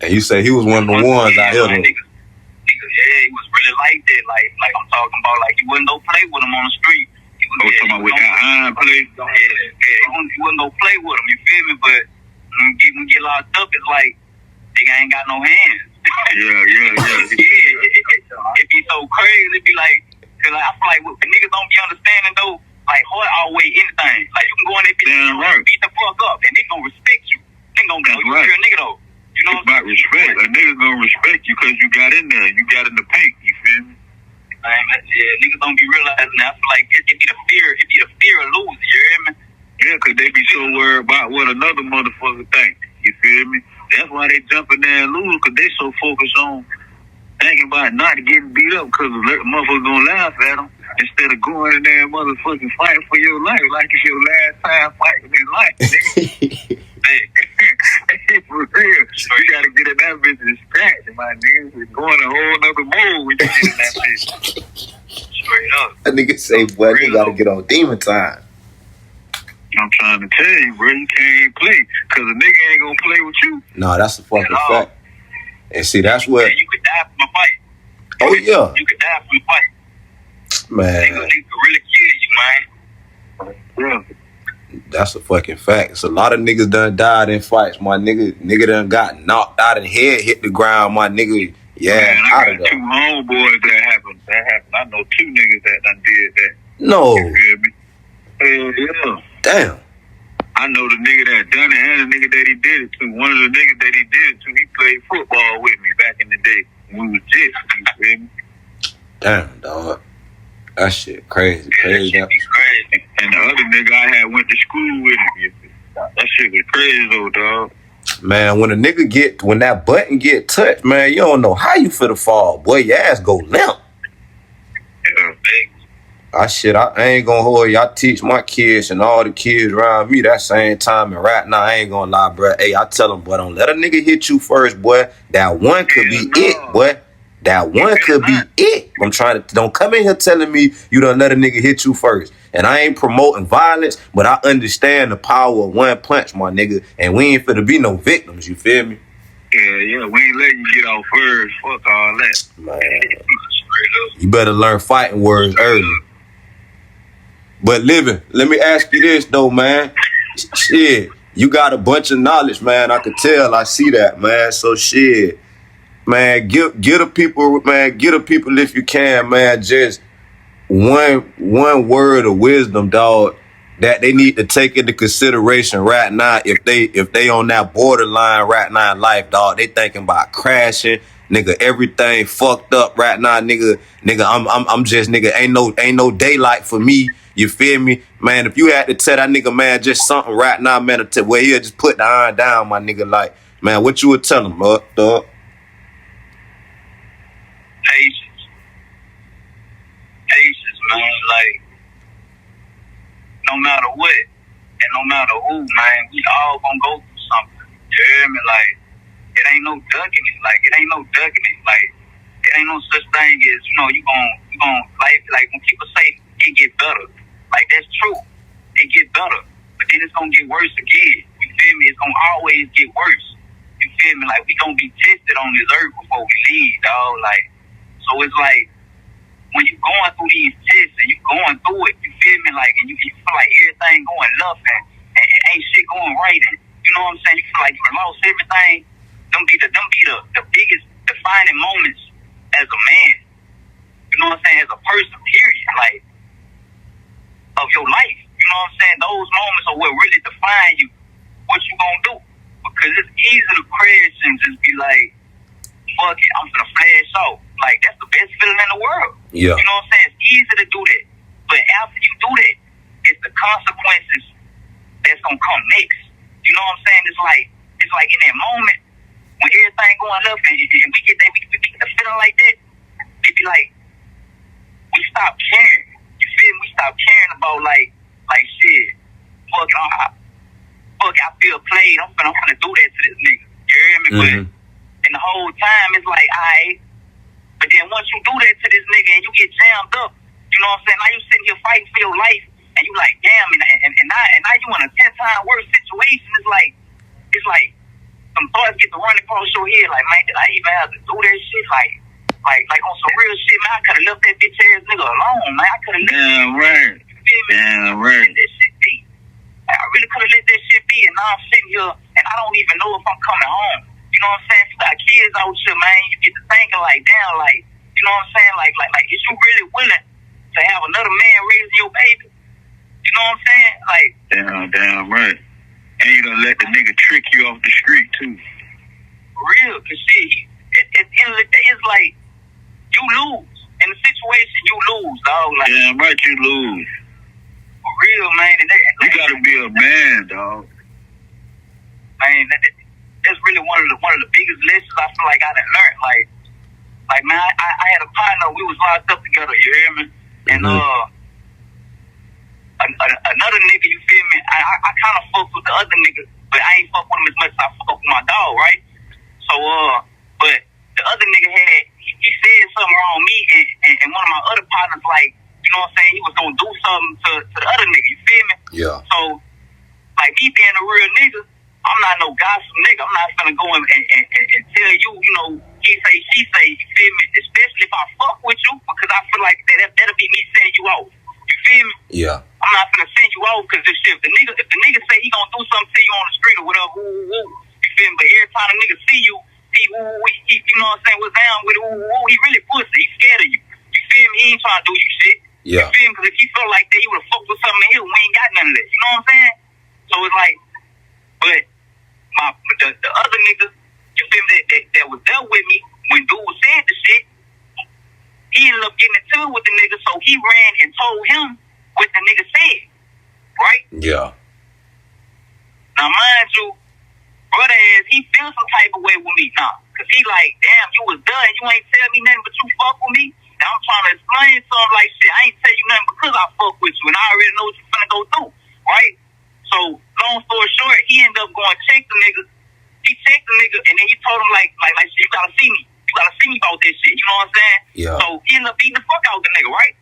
And you say he was one of the ones out here, though. Yeah, he was really like that. Like I'm talking about, like, you wouldn't go play with him on the street. He was talking about with that iron play? Yeah, you wouldn't go play with him, you feel me? But when you get locked up, it's like, nigga ain't got no hands. Yeah. It be so crazy. It be like, because I feel like what niggas don't be understanding, though, like, heart outweigh anything. Like, you can go in there and beat the fuck up, and they gonna respect you. They gonna be you a real nigga, though. You know it's about respect. A nigga gonna respect you because you got in there. You got in the paint. You feel me? Man, niggas don't be realizing that. I feel like it be the fear of losing. You hear me? Yeah, because they be so worried about what another motherfucker think. You feel me? That's why they jump in there and lose, because they so focused on thinking about not getting beat up because the motherfuckers gonna laugh at them instead of going in there and motherfucking fighting for your life like it's your last time fighting in life. For real. You gotta get in that bitch and scratch, my nigga. It's going a whole nother mode when you get in that bitch. Straight up. That nigga say, boy, you gotta get on demon time. I'm trying to tell you, bro, you can't play because a nigga ain't gonna play with you. No, that's the fucking fact. And see, that's what. Yeah, you could die from a fight. Oh, yeah. You could die from a fight. Man. They could really kill you, man. Yeah. That's a fucking fact. It's a lot of niggas done died in fights. My nigga done got knocked out and head hit the ground. My nigga, yeah, man, out I of got two homeboys that happened. I know two niggas that done did that. No. You feel me? Hell yeah. Damn. I know the nigga that done it and the nigga that he did it to. One of the niggas that he did it to, he played football with me back in the day when we was jits. You feel me? Damn, dog. That shit crazy. Yeah, that shit be crazy. And the other nigga I had went to school with him. That shit was crazy though, dog. Man, when that button get touched, man, you don't know how you finna fall. Boy, your ass go limp. Yeah. I ain't gonna hold you. I teach my kids and all the kids around me that same time. And right now, I ain't gonna lie, bro. Hey, I tell them, boy, don't let a nigga hit you first, boy. That one could be it, boy. That one could be it. I'm trying to, don't come in here telling me you done let a nigga hit you first. And I ain't promoting violence, but I understand the power of one punch, my nigga. And we ain't finna be no victims, you feel me? Yeah, we ain't letting you get off first. Fuck all that. Man, you better learn fighting words early. But Livinn, let me ask you this though, man. Shit, you got a bunch of knowledge, man. I could tell. I see that, man. So shit, man, get the people, man. Get the people if you can, man. Just one word of wisdom, dog, that they need to take into consideration right now. If they on that borderline right now in life, dog, they thinking about crashing. Nigga, everything fucked up right now, nigga. I'm just nigga. Ain't no daylight for me. You feel me, man? If you had to tell that nigga, man, just something right now, man, to where he'll just put the iron down, my nigga. Like, man, what you would tell him, dog? Patience, man. Like, no matter what and no matter who, man, we all gonna go through something. You hear me? Like, it ain't no ducking it. Like, it ain't no ducking it. Like, it ain't no such thing as, you gon' like when people say it get better. Like, that's true. It get better. But then it's gonna get worse again. You feel me? It's gonna always get worse. You feel me? Like, we gonna be tested on this earth before we leave, dog. Like, so it's like, when you going through these tests and you going through it, you feel me? Like, and you feel like everything going left and ain't shit going right. And you know what I'm saying? You feel like you lost everything. Them be the biggest defining moments as a man. You know what I'm saying? As a person, period. Like, of your life. You know what I'm saying? Those moments are what really define you. What you gonna do? Because it's easy to crash and just be like, fuck it, I'm gonna flash out. Like, that's the best feeling in the world. Yeah. You know what I'm saying? It's easy to do that. But after you do that, it's the consequences that's gonna come next. You know what I'm saying? It's like in that moment when everything going up and we get the feeling like that, it be like we stop caring. You feel me? We stop caring about like shit. Fuck it, I feel played. I'm gonna do that to this nigga. You hear me? Mm-hmm. And the whole time it's like, alright. But then once you do that to this nigga and you get jammed up, you know what I'm saying? Now you sitting here fighting for your life and you like, damn, and now you in a 10 times worse situation. It's like some thoughts get to run across your head. Like, man, did I even have to do that shit? Like on some real shit, man. I could have left that bitch ass nigga alone, man. I could have Damn right. Let that shit be. Like, I really could have let that shit be, and now I'm sitting here and I don't even know if I'm coming home. You know what I'm saying? You got kids out here, man. You get to thinking like, damn, like, you know what I'm saying? Like, is you really willing to have another man raising your baby? You know what I'm saying? Like, damn right. And you gonna let the nigga trick you off the street too. For real, cause shit, at the end of the day, it's like you lose in the situation. You lose, dog. Like, Damn right, you lose. For real, man. And you gotta be a man, dog. Man, that's really one of the biggest lessons I feel like I done learned. Like man, I had a partner. We was locked up together. You hear me? And another nigga, you feel me? I kind of fucked with the other nigga, but I ain't fuck with him as much as I fuck with my dog, right? So but the other nigga he said something wrong with me, and one of my other partners, like, you know what I'm saying, he was gonna do something to the other nigga. You feel me? Yeah. So like, me being a real nigga, I'm not no gossip nigga. I'm not gonna go and tell you, you know, he say, she say, you feel me? Especially if I fuck with you, because I feel like that'll be me sending you out. You feel me? Yeah. I'm not gonna send you out because this shit. If the nigga say he gonna do something to you on the street or whatever, you feel me? But every time the nigga see you, he you know what I'm saying, what's down with he really pussy. He scared of you. You feel me? He ain't trying to do you shit. Yeah. You feel me? Because if he felt like that, he would have fucked with something in here. We ain't got none of that. You know what I'm saying? So it's like, but the other nigga, you feel me, that was there with me when dude said the shit, he ended up getting into it with the nigga, so he ran and told him what the nigga said, right? Yeah. Now, mind you, brother ass, he feels some type of way with me now, because he like, damn, you was done, you ain't tell me nothing but you fuck with me. And I'm trying to explain something like shit. I ain't tell you nothing because I fuck with you, and I already know what you finna go through, right? So, long story short, he ended up going check the nigga. He checked the nigga, and then he told him like shit, you gotta see me. You gotta see me about this shit. You know what I'm saying? Yeah. So he ended up beating the fuck out the nigga, right?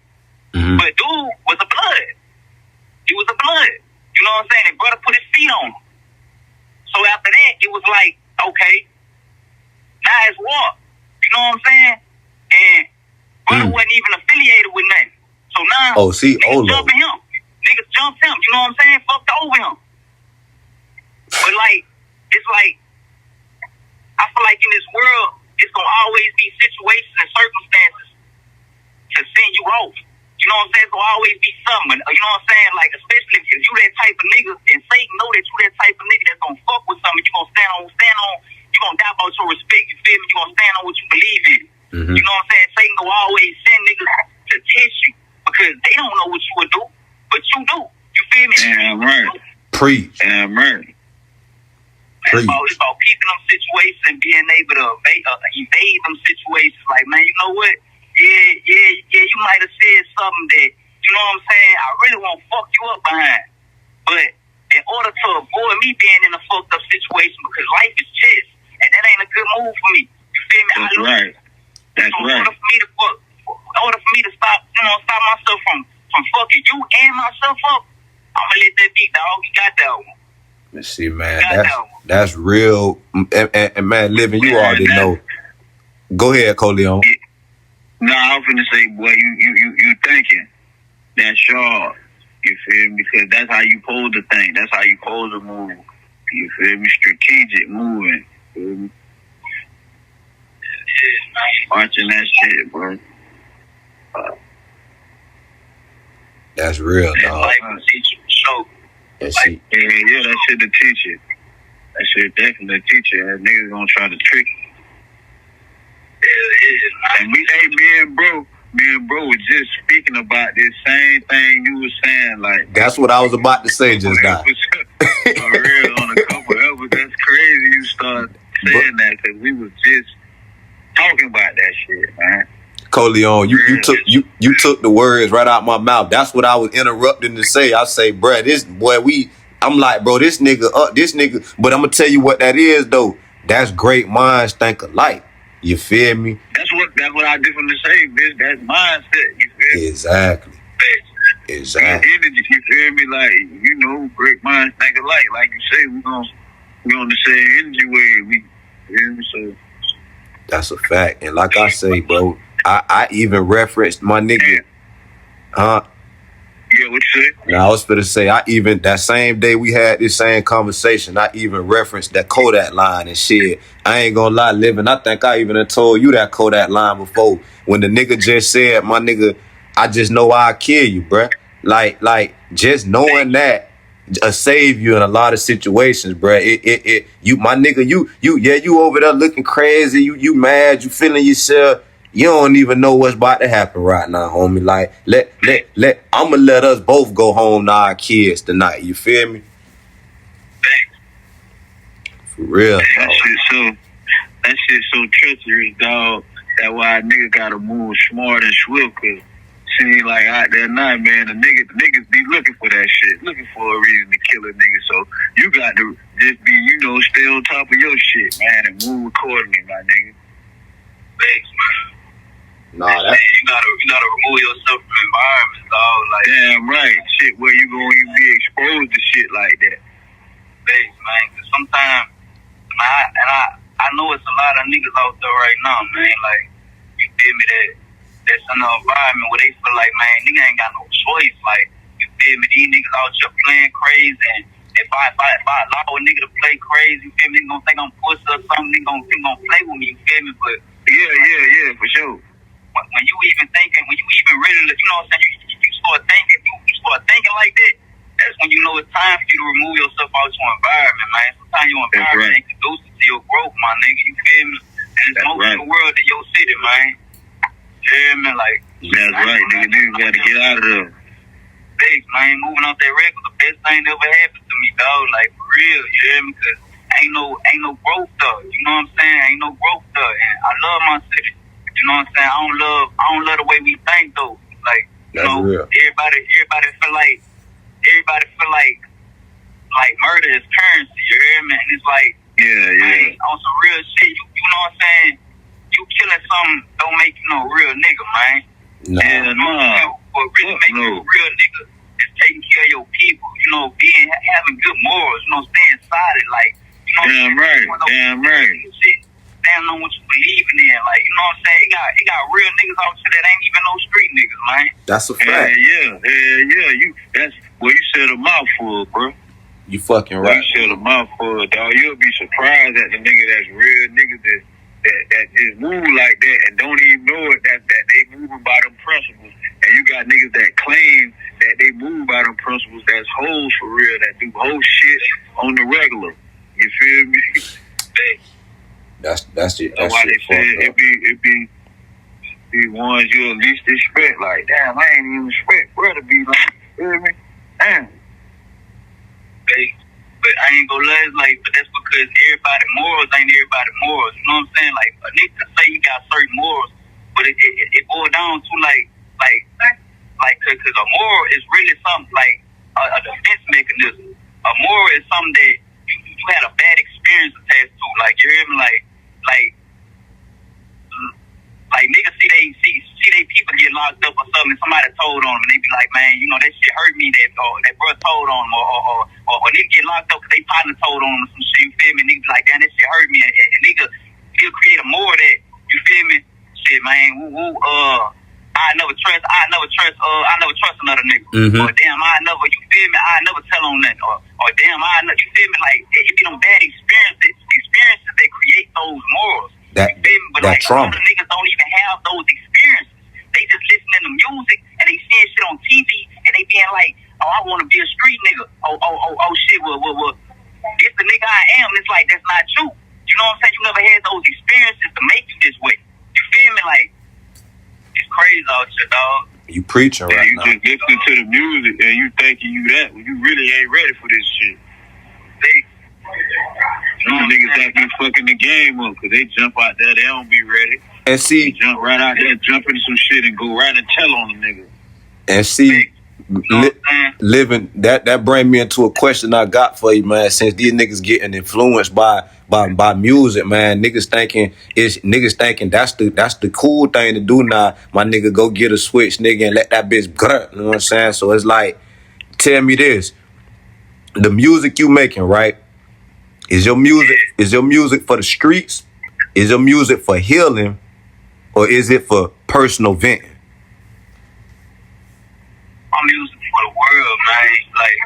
Mm-hmm. But dude was a blood. He was a blood. You know what I'm saying? And brother put his feet on him. So after that, it was like, okay, now it's war. You know what I'm saying? And brother wasn't even affiliated with nothing. So now niggas jumping him. Niggas jumped him. You know what I'm saying? Fucked over him. But like, it's like, I feel like in this world, it's gonna always be situations and circumstances to send you off. You know what I'm saying? It's gonna always be something. You know what I'm saying? Like, especially if you that type of nigga, and Satan know that you that type of nigga that's gonna fuck with something, you gonna stand on, you gonna die about your respect. You feel me? You gonna stand on what you believe in. Mm-hmm. You know what I'm saying? Satan gonna always send niggas to test you because they don't know what you would do, but you do. You feel me? Damn right. Preach. Damn right. It's about keeping them situations and being able to evade them situations. Like, man, you know what? Yeah, you might have said something that, you know what I'm saying, I really won't fuck you up behind. But in order to avoid me being in a fucked up situation, because life is chess, and that ain't a good move for me. You feel me? That's right. That's right. In order for me to stop myself from fucking you and myself up, I'm gonna let that be, dog. You got that one. Let's see, man. That's real. And man, Livinn, you already know. Go ahead, Coleon. No, I was finna say, boy, you thinking. That's sharp. You feel me? Because that's how you pose the thing. That's how you pose the move. You feel me? Strategic moving. Feel me? Watching that shit, bro. That's real, dog. Life will teach you for sure. Yeah, that shit to teach you. That shit definitely teach you. That niggas gonna try to trick you. And me and bro was just speaking about this same thing you was saying. Like, that's what I was about to say just now. For real, on a couple episodes. That's crazy you start saying that because we was just talking about that shit, man. Coleon, you took the words right out my mouth. That's what I was interrupting to say. I say, bruh, I'm like, bro, this nigga, but I'm gonna tell you what that is though. That's great minds think alike. You feel me? That's what I did from the say, bitch. That's mindset. You feel me? Exactly. Energy, you feel me? Like, you know, great minds think alike. Like you say, we on the same energy wave. We, you feel me? So that's a fact. And like I say, bro, I even referenced my nigga. Yeah, what you say? Now I was finna say, that same day we had this same conversation, I even referenced that Kodak line and shit. I ain't gonna lie, Livinn, I think I even told you that Kodak line before. When the nigga just said, my nigga, I just know I'll kill you, bruh. Like just knowing that save you in a lot of situations, bruh. You, my nigga, you over there looking crazy, you mad, you feeling yourself. You don't even know what's about to happen right now, homie. Like, I'ma let us both go home to our kids tonight. You feel me? For real. That shit so treacherous, dog. That's why a nigga gotta move smart and swift. Cause seem like out there now, man, the niggas be looking for that shit, looking for a reason to kill a nigga. So you got to just be, stay on top of your shit, man, and move accordingly, my nigga. Thanks, man. Nah, you gotta remove yourself from environments, dog. Like, damn right, shit where you gonna even be exposed to shit like that. Thanks, man. Cause sometimes, I know it's a lot of niggas out there right now, man. Like, you feel me? That's in an environment where they feel like, man, nigga ain't got no choice. Like, you feel me? These niggas out here playing crazy, and if I allow a nigga to play crazy, you feel me? They gonna think I'm pussy or something. They gonna play with me, you feel me? But yeah, for sure. When you even really, you know what I'm saying, you start thinking like that, that's when you know it's time for you to remove yourself out your environment, man. Sometimes your environment ain't conducive to your growth, my nigga, you feel me? And it's most in the world in your city, man. Yeah, man, like. That's right, nigga gotta get out of there. Thanks, man. Moving out that record, the best thing that ever happened to me, dog. Like, for real, you hear me? Because ain't no growth there, you know what I'm saying? Ain't no growth there, and I love my city. You know what I'm saying? I don't love the way we think though. Like, you That's know, real. everybody feel like murder is currency, you hear me? And it's like, man, on some real shit, you know what I'm saying? You killing something don't make you no real nigga, man. Nah. And what really make you a real nigga is taking care of your people, you know, having good morals, you know, staying solid, like, you know, Damn right. Shit, stand on what you believe in, like, you know what I'm saying? It got real niggas out here that ain't even no street niggas, man. That's a fact. That's you said a mouthful, bro. You fucking right. You said a mouthful, dog. You'll be surprised at the nigga that's real niggas that just move like that and don't even know it that they moving by them principles. And you got niggas that claim that they move by them principles that's hoes for real, that do whole shit on the regular. You feel me? That's it. That's why they said it be ones you at least expect. Like, damn, I ain't even expect bro to be like, you feel me? Damn. But I ain't gonna lie, like, but that's because everybody morals ain't everybody morals. You know what I'm saying? Like, a nigga say you got certain morals, but it boils down to like, cause a moral is really something like a defense mechanism. A moral is something that you had a bad experience attached to. Like, you hear me? Like niggas see they people get locked up or something, and somebody told on them, and they be like, man, you know, that shit hurt me, that bro told on them, or nigga get locked up because they partner told on them some shit, you feel me? Niggas be like, damn, that shit hurt me, and nigga, he'll create a more that, you feel me? Shit, man, I never trust another nigga. Mm-hmm. Or damn, you feel me? I never tell on that, or damn, you feel me? Like, it be them bad experiences that create those morals. That trauma. A lot trauma. of niggas don't even have those experiences. They just listening to music and they seeing shit on TV and they being like, oh, I want to be a street nigga. Oh, shit, well, it's the nigga I am. And it's like, that's not true. You know what I'm saying? You never had those experiences to make you this way. You feel me? Like, it's crazy out here, dog. You preaching right you now. You just listen to the music and you thinking you that when you really ain't ready for this shit. These niggas that be fucking the game up because they jump out there, they don't be ready. And see, they jump right out there, jump into some shit and go right and tell on the nigga. And see, Livinn, that bring me into a question I got for you, man. Since these niggas getting influenced by music, man, niggas thinking that's the cool thing to do now. My nigga, go get a switch, nigga, and let that bitch grunt. You know what I'm saying? So it's like, tell me this: the music you making, right? Is your music for the streets? Is your music for healing? Or is it for personal venting? I'm music for the world, man. Like,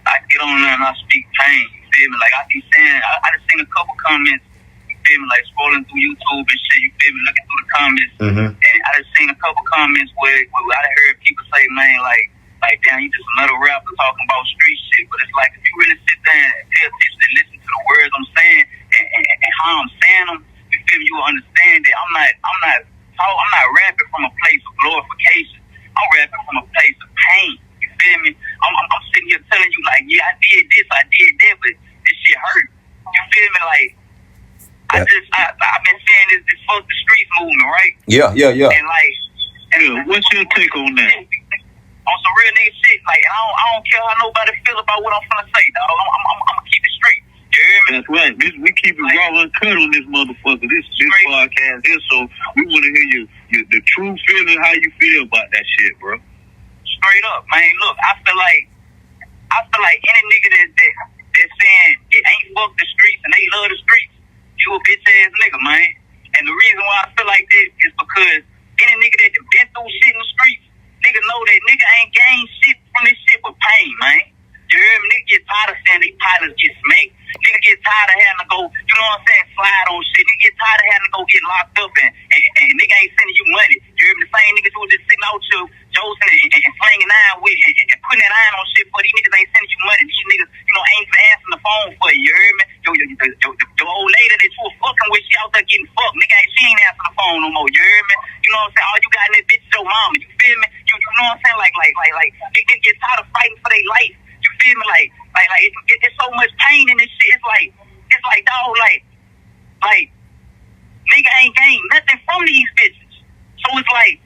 I get on there and I speak pain. You feel me? Like, I be saying, I just seen a couple comments, you feel me? Like, scrolling through YouTube and shit, you feel me? Looking through the comments. Mm-hmm. And I just seen a couple comments where I heard people say, man, like, damn, you just another rapper talking about street shit. But it's like, if you really sit there and pay attention and listen to the words I'm saying and how I'm saying them, you feel me? You will understand that I'm not rapping from a place of glorification. I'm rapping from a place of pain. You feel me? I'm sitting here telling you, like, yeah, I did this, I did that, but this shit hurt. You feel me? Like, I've been saying this fuck the streets movement, right? Yeah. And like, what's your take on that? On some real nigga shit, like, and I don't care how nobody feel about what I'm finna say, dog. I'm gonna keep it straight. You hear me? That's right. We keep it raw and cut on this motherfucker. This podcast here, so we want to hear the true feeling, how you feel about that shit, bro. Straight up, man. Look, I feel like any nigga that's saying it ain't fuck the streets and they love the streets, you a bitch ass nigga, man. And the reason why I feel like that is because any nigga that been through shit in the streets, nigga know that nigga ain't gained shit from this shit but pain, man. You hear me? Nigga get tired of saying they partners get smacked. Nigga get tired of having to go, you know what I'm saying, slide on shit. Nigga get tired of having to go get locked up and nigga ain't sending you money. You hear me? The same niggas who was just sitting out your Joseph and slanging iron with and putting that iron on shit for these niggas ain't sending you money. These niggas, you know, ain't even answering the phone for you. You hear me? The old lady that you was fucking with, she out there getting fucked. Nigga she ain't answering the phone no more. You hear me? You know what I'm saying? All you got in that bitch is your mama. You feel me? You know what I'm saying? Like, they get tired of fighting for their life. You feel me? Like, it's so much pain in this shit. It's like, dog, like, nigga nigga ain't gained nothing from these bitches. So it's like,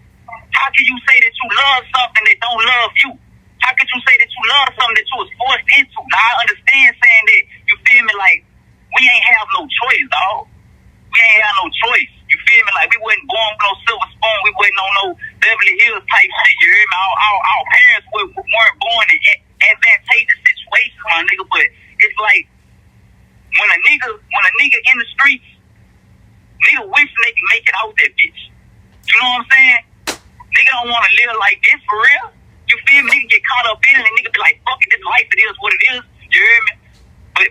how can you say that you love something that don't love you? How could you say that you love something that you was forced into? Now I understand saying that, you feel me, like, we ain't have no choice, dog. We ain't have no choice. You feel me? Like, we wasn't born with no silver spoon. We wasn't on no Beverly Hills type shit, you hear me? Our parents weren't born in advantageous situations, my nigga, but it's like, when a nigga in the streets, nigga wish they can make it out that bitch. You know what I'm saying? Nigga don't want to live like this for real. You feel me? Nigga get caught up in it and nigga be like, fuck it, this life, it is what it is. You hear me? But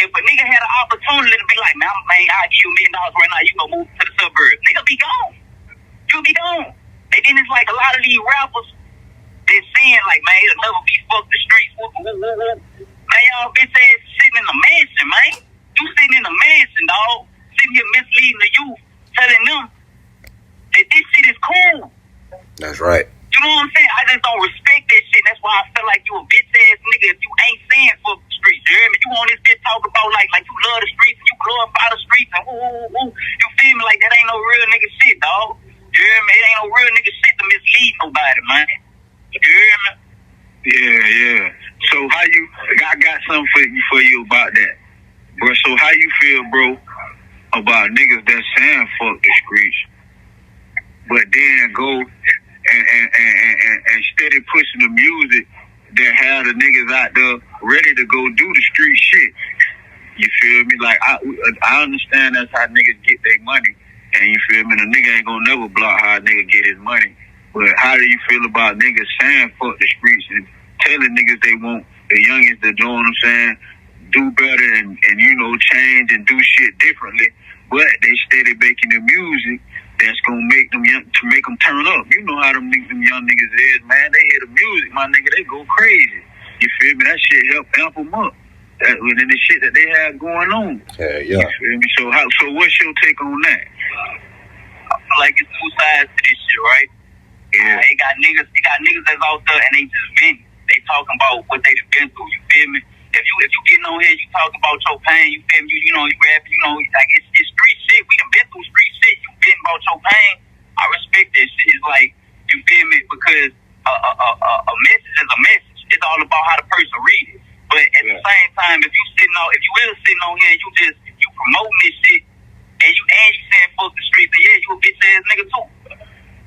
if a nigga had an opportunity to be like, man, I'll give you $1 million right now, you gonna move to the suburbs. Nigga be gone. You be gone. And then it's like a lot of these rappers, they're saying like, man, it'll never be fuck the streets. Woo, woo, woo, woo. Man, y'all bitch ass sitting in the mansion, man. You sitting in the mansion, dog. Sitting here misleading the youth, telling them that this shit is cool. That's right. You know what I'm saying? I just don't respect that shit. That's why I feel like you a bitch ass nigga if you ain't saying fuck the streets. You hear me? You on this bitch talk about like you love the streets and you glorify the streets and woo woo woo. You feel me? Like that ain't no real nigga shit, dog. You hear me? It ain't no real nigga shit to mislead nobody, man. You hear me? Yeah. So how you? I got something for you about that, bro. So how you feel, bro, about niggas that saying fuck the streets, but then go and steady pushing the music that have the niggas out there ready to go do the street shit? You feel me? Like I understand that's how niggas get their money, and you feel me? The nigga ain't gonna never block how a nigga get his money. But how do you feel about niggas saying fuck the streets and telling niggas they want the youngest to, you know what I'm saying, do better and you know, change and do shit differently, but they steady making the music that's gonna make them to make them turn up. You know how them young niggas is, man. They hear the music, my nigga, they go crazy. You feel me? That shit help amp them up. That within the shit that they have going on. Yeah. You feel me? So what's your take on that? I feel like it's two sides to this shit, right? Yeah. They got niggas that's out there and they just vent. They talking about what they been through. You feel me? If you getting on here, you talking about your pain. You feel me? You know, you rapping. You know, like it's street shit. We done been through street shit. You been about your pain. I respect that shit. It's like, you feel me? Because a message is a message. It's all about how the person read it. But at the same time, if you is sitting on here and you promoting this shit and you saying fuck the streets, then yeah, you a bitch ass nigga too.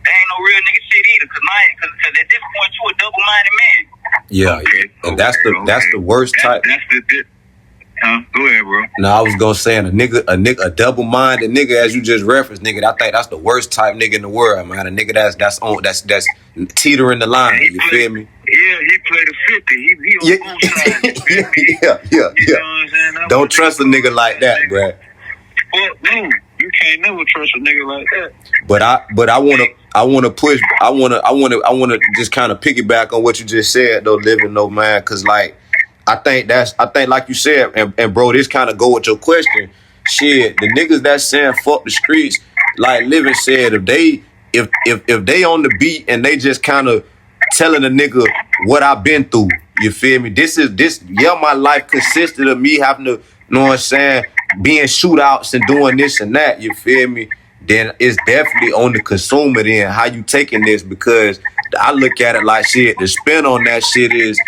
That ain't no real nigga shit either. Cause at this point you a double-minded man. Yeah, and that's the worst type. That's the huh? Go ahead, bro. No, I was gonna say a double-minded nigga, as you just referenced, nigga. I think that's the worst type nigga in the world, man. A nigga that's teetering the line. You feel me? Yeah, he played a 50. He on both sides. Yeah. You know what I'm saying? Don't trust a nigga like that, bruh. Fuck no, you can't never trust a nigga like that. But I wanna just kind of piggyback on what you just said though, Livinn, though, man, cause like I think like you said, and bro, this kind of go with your question. Shit, the niggas that saying fuck the streets, like Livinn said, if they on the beat and they just kind of telling a nigga what I've been through, you feel me? My life consisted of me having to, you know what I'm saying, being shootouts and doing this and that, you feel me? Then it's definitely on the consumer then, how you taking this, because I look at it like shit, the spin on that shit is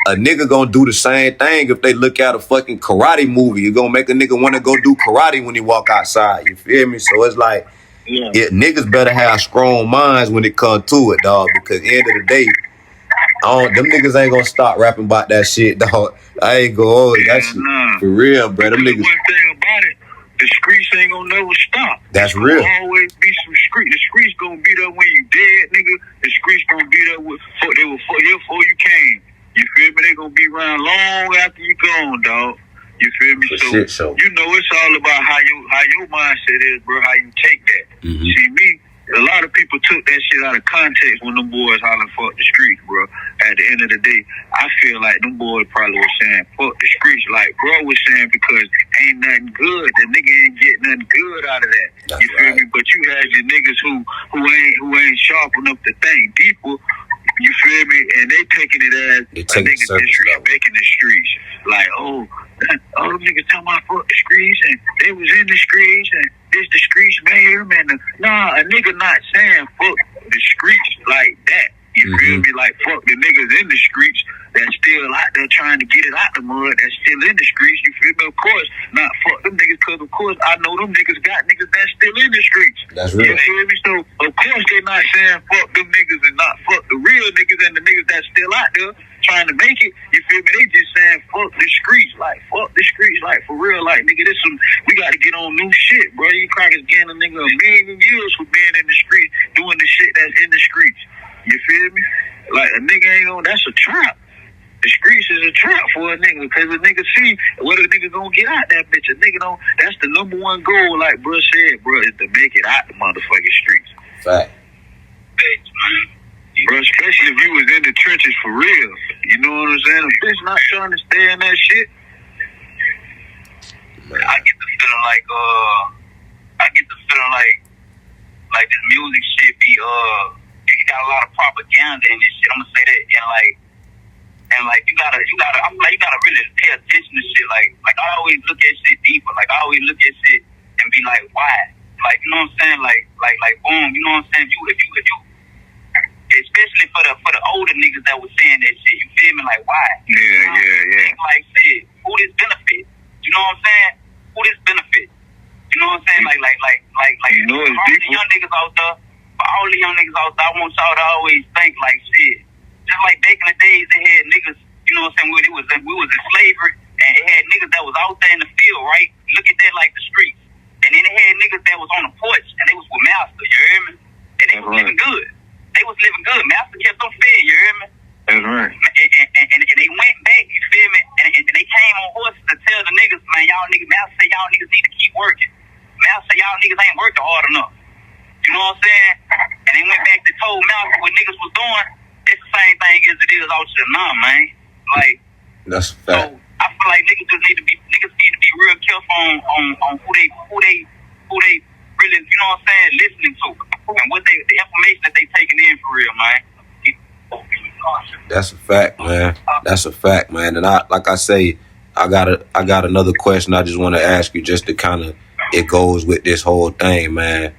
a nigga gonna do the same thing if they look at a fucking karate movie. You gonna make a nigga wanna go do karate when he walk outside, you feel me? So it's like, niggas better have strong minds when it comes to it, dog, because at the end of the day, them niggas ain't gonna stop rapping about that shit, dog. I ain't gonna that shit. For real, bro. Them niggas. One thing about it, the streets ain't gonna never stop. That's real. There's always be some street. The streets gonna be there when you dead, nigga. The streets gonna be there they were here before you came. You feel me? They gonna be around long after you gone, dog. You feel me? So you know it's all about how your mindset is, bro. How you take that. Mm-hmm. See me. A lot of people took that shit out of context when them boys hollering fuck the streets, bro. At the end of the day, I feel like them boys probably was saying fuck the streets, like bro was saying, because ain't nothing good. The nigga ain't getting nothing good out of that. That's you feel me? But you had your niggas who ain't sharp enough to think deeper. You feel me? And they taking it as a nigga disrespecting the streets. Like, oh, them niggas talking about fuck the streets and they was in the streets and this the streets, man, man. Nah, a nigga not saying fuck the streets like that. You feel me? Like, fuck the niggas in the streets that's still out there trying to get it out the mud, that's still in the streets. You feel me? Of course, not fuck them niggas, because of course I know them niggas got niggas that's still in the streets. That's real. You feel me? So, of course, they not saying fuck them niggas and not fuck the real niggas and the niggas that's still out there trying to make it. You feel me? They just saying fuck the streets. Like, fuck the streets. Like, for real. Like, nigga, this some, we got to get on new shit, bro. You crackers getting a nigga a million years for being in the street, doing the shit that's in the streets. You feel me? Like, a nigga ain't gonna, that's a trap. The streets is a trap for a nigga, because a nigga see what a nigga gonna get out that bitch. A nigga don't, that's the number one goal, like bro said, bro, is to make it out the motherfucking streets. Fact. Bro, especially if you was in the trenches for real. You know what I'm saying? A bitch not trying to stay in that shit. Man. I get the feeling like this music shit be it got a lot of propaganda in this shit. I'm gonna say that, and you gotta really pay attention to shit. Like I always look at shit deeper. Like I always look at shit and be like, why? Like, you know what I'm saying? Like boom, you know what I'm saying? If you especially for the older niggas that was saying that shit, you feel me? Like, why? Yeah. Like shit, who this benefit? You know what I'm saying? Who this benefit? You know what I'm saying? Like you know, all the young niggas out there. All the young niggas out there, I want y'all to always think like shit. Just like back in the days, they had niggas, you know what I'm saying, we was in slavery, and it had niggas that was out there in the field, right? Look at that like the streets. And then they had niggas that was on the porch, and they was with Master, you hear me? And they was living good. They was living good. Master kept them fed, you hear me? That's right. And they went back, you feel me? And they came on horses to tell the niggas, man, Master say y'all niggas need to keep working. Master say y'all niggas ain't working hard enough. You know what I'm saying? And they went back to told Malcolm what niggas was doing. It's the same thing as it is out here now, man. Like, that's a fact. So I feel like niggas need to be real careful on who they really, you know what I'm saying, listening to, and what the information that they taking in for real, man. That's a fact, man. That's a fact, man. And I got another question I just want to ask you, just to kind of, it goes with this whole thing, man.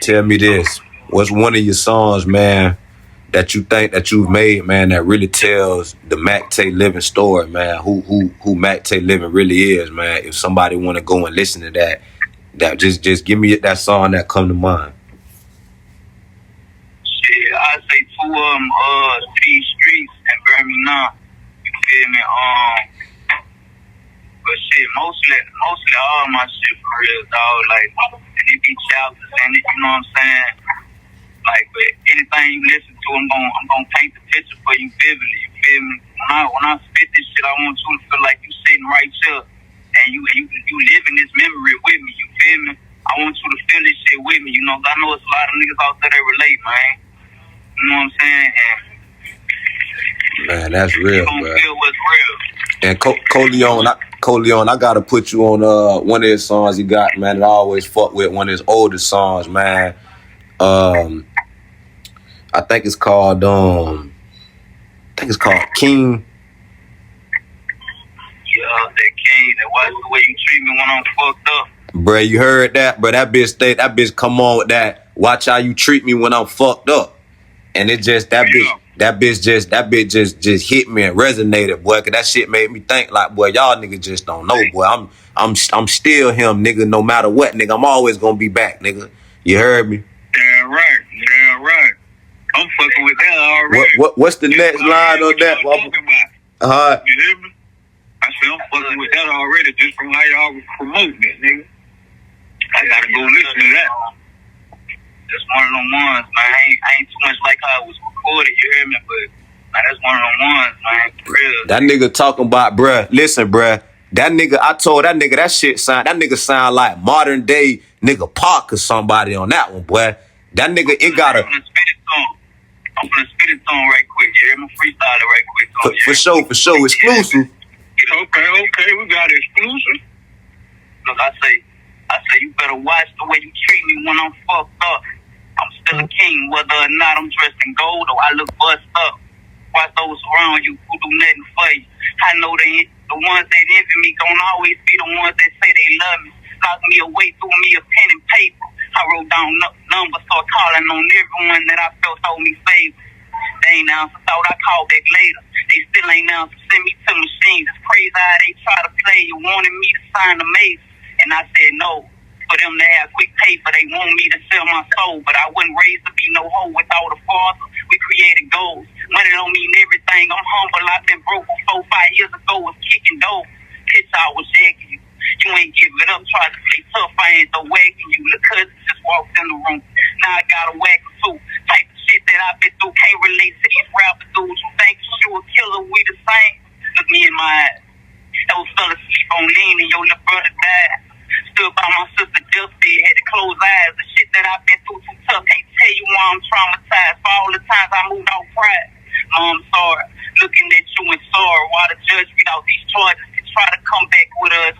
Tell me this. What's one of your songs, man, that you think that you've made, man, that really tells the MacTay Livinn story, man? Who MacTay Livinn really is, man? If somebody want to go and listen to that just give me that song that come to mind. Shit, I say two of them, City Streets and Birmingham. You feel me? But shit, mostly all my shit for real, dog. Like, and it be chapters in it, you know what I'm saying? Like, but anything you listen to, I'm gonna paint the picture for you vividly. You feel me? When I spit this shit, I want you to feel like you sitting right here and you living this memory with me. You feel me? I want you to feel this shit with me. You know, 'cause I know it's a lot of niggas out there that relate, man. You know what I'm saying? And man, that's real, bro. Feel what's real. And Coleon, I gotta put you on one of his songs he got, man, that I always fuck with, one of his oldest songs, man. I think it's called King. Yeah, that King, that watch the way you treat me when I'm fucked up. Bruh, you heard that? Bruh, that bitch come on with that. Watch how you treat me when I'm fucked up. And it just, that bitch just hit me and resonated, boy. 'Cause that shit made me think like, boy, y'all niggas just don't know, boy. I'm still him, nigga, no matter what, nigga. I'm always gonna be back, nigga. You heard me? Damn right. I'm fucking with that already. What's the next line on that? You hear me? I said I'm fucking with that already, just from how y'all was promoting it, nigga. I gotta go listen to that. That's one of them ones, man. I ain't too much like how it was recorded, you hear me? But man, that's one of them ones, man. For real. That nigga talking about, bruh. Listen, bruh. That nigga, I told that nigga that nigga sound like modern day nigga Park or somebody on that one, boy. That nigga, it got a. I'm gonna spit it on right quick, you hear me? Freestyle it right quick. For sure, exclusive. Okay, we got it exclusive. Look, I say you better watch the way you treat me when I'm fucked up. I'm still a king, whether or not I'm dressed in gold or I look bust up. Watch those around you who do nothing for you. I know the ones that envy me don't always be the ones that say they love me. locked me away, threw me a pen and paper. I wrote down numbers, started calling on everyone that I felt owed me favors. They ain't now, so thought I called back later. They still ain't now, so send me to machines. It's crazy how they try to play. You wanted me to sign the maze, and I said no. For them to have quick paper, they want me to sell my soul, but I wasn't raised to be no hoe without a father. We created goals. Money don't mean everything. I'm humble. I've been broke before 5 years ago. Was kicking doors. Pitch I was shaking you. You ain't giving up. Try to play tough. I ain't the wagging you. The cousin just walked in the room. Now I got a whack too. Type of shit that I've been through. Can't relate to these rapper dudes. You think you a killer? We the same. Look me in my eyes. I was fell asleep on lean and your little brother died. Stood by my sister deathbed, had to close eyes. The shit that I've been through too tough. Can't tell you why I'm traumatized. For all the times I moved out pride. Mom, sorry. Looking at you in sorrow while the judge read out these charges to try to come back with us.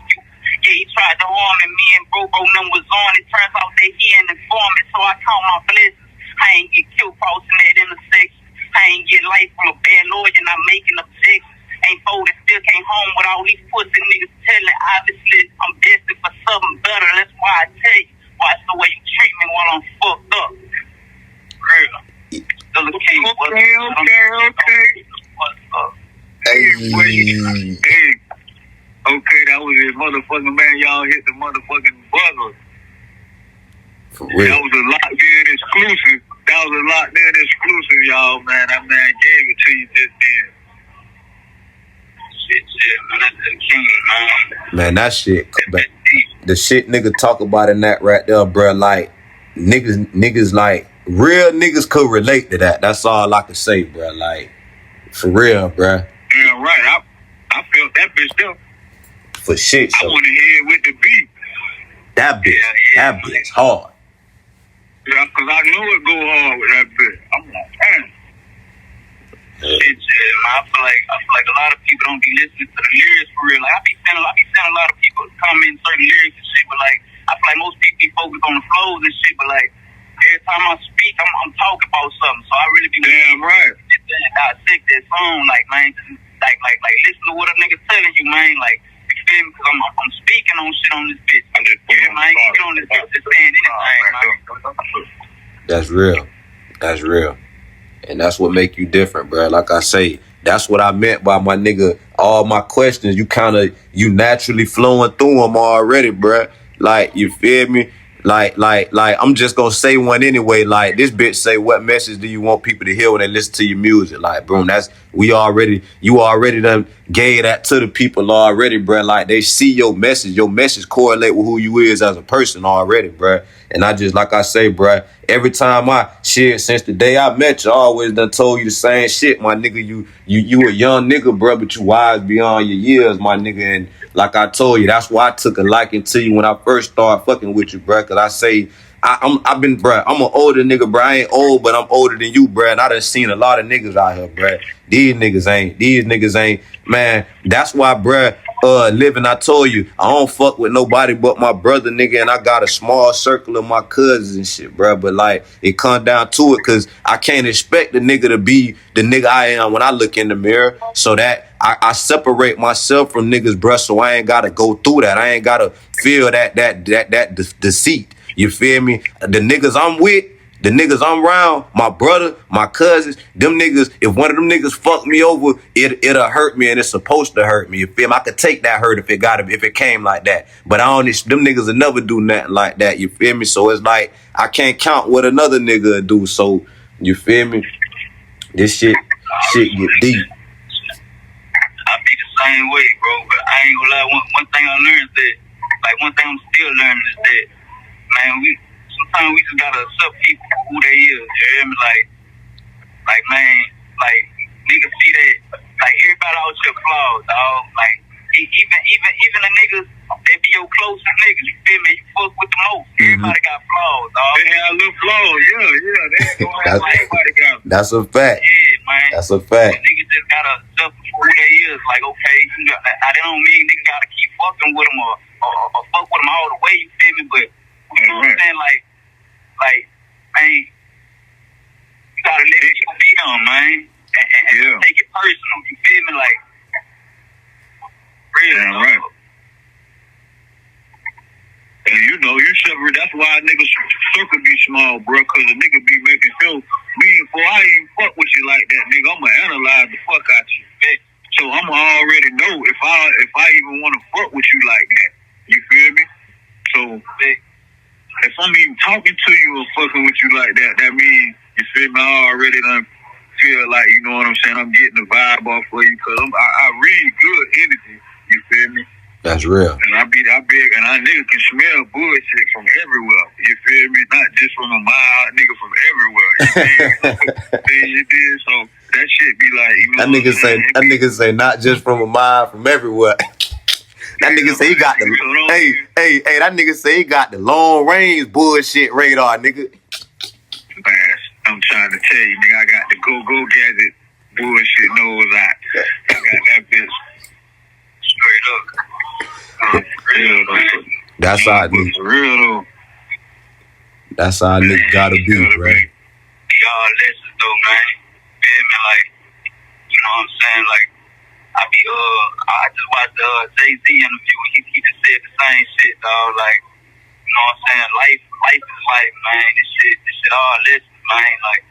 Yeah, he tried to harm me and bro them was on. It turns out that he an informant, so I count my blessings. I ain't get killed crossing that intersection. I ain't get life from a bad lawyer, not making objections. Ain't folded, still came home with all these pussy niggas telling. Obviously, I'm destined for something better. That's why I tell you. Watch the way you treat me while I'm fucked up. Real. Okay. What's up? Hey, okay, that was his motherfucking man. Y'all hit the motherfucking buzzer. For real. That was a locked in exclusive. Y'all, man. That man gave it to you just then. Man, that's the king, man. Man, that shit. The shit nigga talk about in that right there, bruh. Like, niggas like, real niggas could relate to that. That's all I can say, bruh. Like, for real, bruh. Yeah, right. I felt that bitch there. For shit, so. I went ahead with the beat. That bitch hard. Yeah, because I know it go hard with that bitch. I'm like, damn. Shit, man. I feel like a lot of people don't be listening to the lyrics for real. Like I be seeing a lot of people comment certain lyrics and shit, but like I feel like most people be focused on the flows and shit, but like every time I speak, I'm talking about something. So I really be damn right. Dissect that song, like man, just like listen to what a nigga telling you, man. Like you feel me? Because I'm speaking on shit on this bitch. I'm just man, I ain't get on this bitch just saying anything, man. That's real. That's real. And that's what make you different, bro. Like I say, that's what I meant by my nigga. All my questions, you naturally flowing through them already, bro. Like, you feel me? Like, I'm just gonna say one anyway. Like, this bitch say, what message do you want people to hear when they listen to your music? Like, bro, you already done gave that to the people already, bro. Like, they see your message correlate with who you is as a person already, bro. And I just, like I say, bro, every time since the day I met you, I always done told you the same shit, my nigga. You a young nigga, bro, but you wise beyond your years, my nigga. And like I told you, that's why I took a liking to you when I first started fucking with you, bro. Cause I say, I'm an older nigga, bro. I ain't old, but I'm older than you, bro. And I done seen a lot of niggas out here, bro. These niggas ain't, man. That's why, bro, Livinn, I told you, I don't fuck with nobody but my brother, nigga, and I got a small circle of my cousins and shit, bro. But like, it come down to it, cause I can't expect the nigga to be the nigga I am when I look in the mirror. So that I separate myself from niggas, bro. So I ain't gotta go through that. I ain't gotta feel that deceit. You feel me? The niggas I'm with, the niggas I'm around, my brother, my cousins, them niggas, if one of them niggas fuck me over, it'll hurt me and it's supposed to hurt me. You feel me? I could take that hurt if it came like that. But them niggas will never do nothing like that. You feel me? So it's like, I can't count what another nigga will do. So, you feel me? This shit get deep. I be the same way, bro. But I ain't gonna lie. One thing I learned is that, like, one thing I'm still learning is that, man, sometimes we just gotta accept people for who they is. You hear me? Like, man, like niggas see that, like everybody out here flaws, dog. Like, even the niggas that be your closest niggas. You feel me? You fuck with the most. Everybody got flaws, dog. They have little flaws, yeah. They ain't gonna have everybody got. That's a fact. Yeah, man. That's a fact. Niggas just gotta accept for who they is. Like, okay, now that don't mean niggas gotta keep fucking with them or fuck with them all the way. You feel me? But you know what I'm saying? Like, man, you gotta let people be them, man, and take it personal. You feel me? Like, real. Yeah, right. whatever. That's why a nigga circle be small, bro. Cause a nigga be making sure me before I even fuck with you like that, nigga. I'ma analyze the fuck out you, man. So I'ma already know if I even want to fuck with you like that. You feel me? So if I'm even talking to you or fucking with you like that, that means you feel me. I already done feel like, you know what I'm saying. I'm getting the vibe off for you because I read good energy. You feel me? That's real. And I big, and I nigga can smell bullshit from everywhere. You feel me? Not just from a mile, nigga from everywhere. You feel you did? So that shit be like, you know. That nigga say not just from a mile, from everywhere. That nigga say he got the hey, that nigga say he got the long range bullshit radar, nigga. Man, I'm trying to tell you, nigga, I got the go gadget bullshit nose out. I got that bitch straight up. Real though. That's how nigga. For real though. That's how nigga gotta be, bro. Y'all listen though, man. Feel me? Like, you know what I'm saying? Like, I just watched the Jay-Z interview and he just said the same shit, dog. Like, you know what I'm saying? Life is life, man. This shit all lessons, man. Like,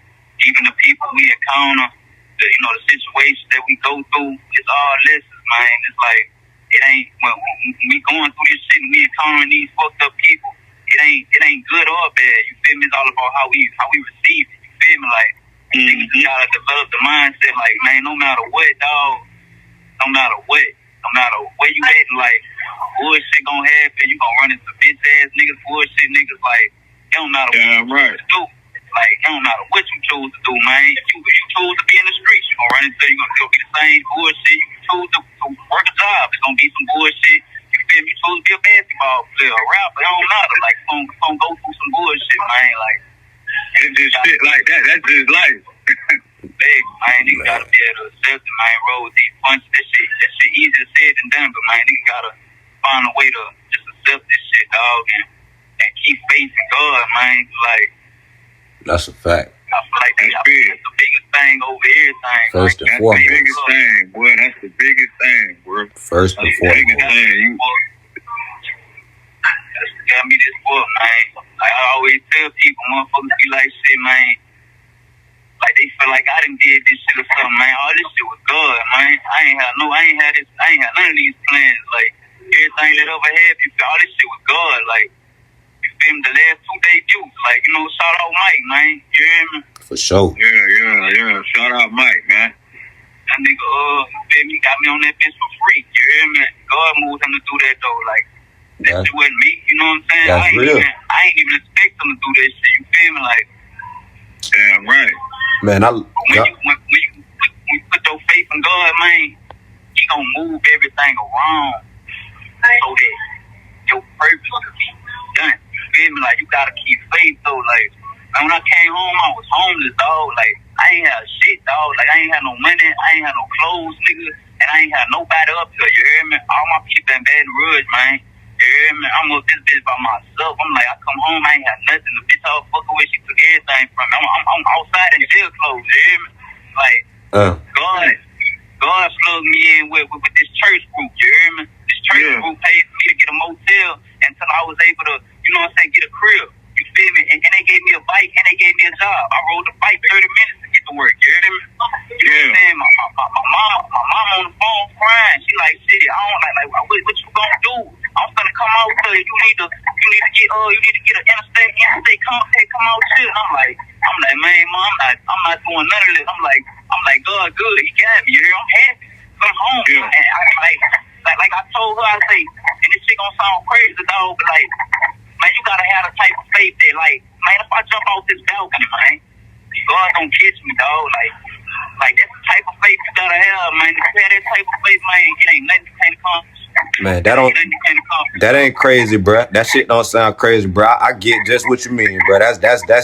even the people we encounter, the situations that we go through, it's all lessons, man. It's like, it ain't when we going through this shit and we encountering these fucked up people, it ain't good or bad. You feel me? It's all about how we receive it. You feel me? Like, niggas just gotta develop the mindset, like, man, no matter what, dog, no matter where you at, like, bullshit gonna happen. You gonna run into bitch ass niggas, bullshit niggas. Like, it don't matter what you choose to do. Like, it don't matter what you choose to do, man. If you choose to be in the streets, you gonna run into, you gonna be the same bullshit. You choose to work a job, it's gonna be some bullshit. You feel me? You choose to be a basketball player, a rapper, it don't matter. Like, you gonna go through some bullshit, man. Like, it's just shit like that. That's just life. Big, man, niggas gotta be able to accept it, man. Roll with these punches. That shit easier said than done, but man, niggas gotta find a way to just accept this shit, dog, and keep faith in God, man. Like, that's a fact. I feel like that's the biggest thing over everything. First and foremost. That's the biggest thing, boy. That's the biggest thing, bro. First and foremost. That's got me this book, man. Like, I always tell people, motherfuckers be like, shit, man. Like, they feel like I done did this shit or something, man. All this shit was good, man. I ain't had none of these plans. Like, everything that ever happened, all this shit was good. Like, you feel me? The last 2 debuts, like, shout out Mike, man. You hear me? For sure. Yeah. Shout out Mike, man. That nigga, you feel me? Got me on that bitch for free. You hear me? God moved him to do that, though. Like, that shit wasn't me. You know what I'm saying? That's real. I ain't even expect him to do that shit. You feel me? Like, damn right. Man, when you put your faith in God, man, he gonna move everything around so that your purpose can be done. You feel me? Like, you gotta keep faith, though. Like, when I came home, I was homeless, dog. Like, I ain't had shit, dog. Like, I ain't had no money, I ain't had no clothes, nigga, and I ain't had nobody up here. You hear me? All my people in Baton Rouge, man. You hear me? I'm up this bitch by myself. I'm like, I come home, I ain't had nothing. The bitch all fucking with, she took everything from me. I'm outside in jail clothes. You hear me? Like, God slugged me in with this church group. You hear me? This church group paid for me to get a motel until I was able to, you know what I'm saying, get a crib. You feel me? And they gave me a bike and they gave me a job. I rode the bike 30 minutes to get to work. You hear me? You know what I'm saying? My mom on the phone crying. She like, shit, I don't like what you gonna do? I'm gonna come out here. You need to get an interstate contact, come out here. And I'm like, man, Mom, I'm not doing none of this. I'm like, God, good, he got me. You hear? I'm happy. Come home. Yeah. And I like I told her, I say, and this shit gonna sound crazy, dog, but like, man, you gotta have the type of faith that, like, man, if I jump off this balcony, man, God don't catch me, dog. Like that's the type of faith you gotta have, man. If you have that type of faith, man, it ain't nothing you can't accomplish. Man, that ain't crazy, bro. That shit don't sound crazy, bro. I get just what you mean, bro. That's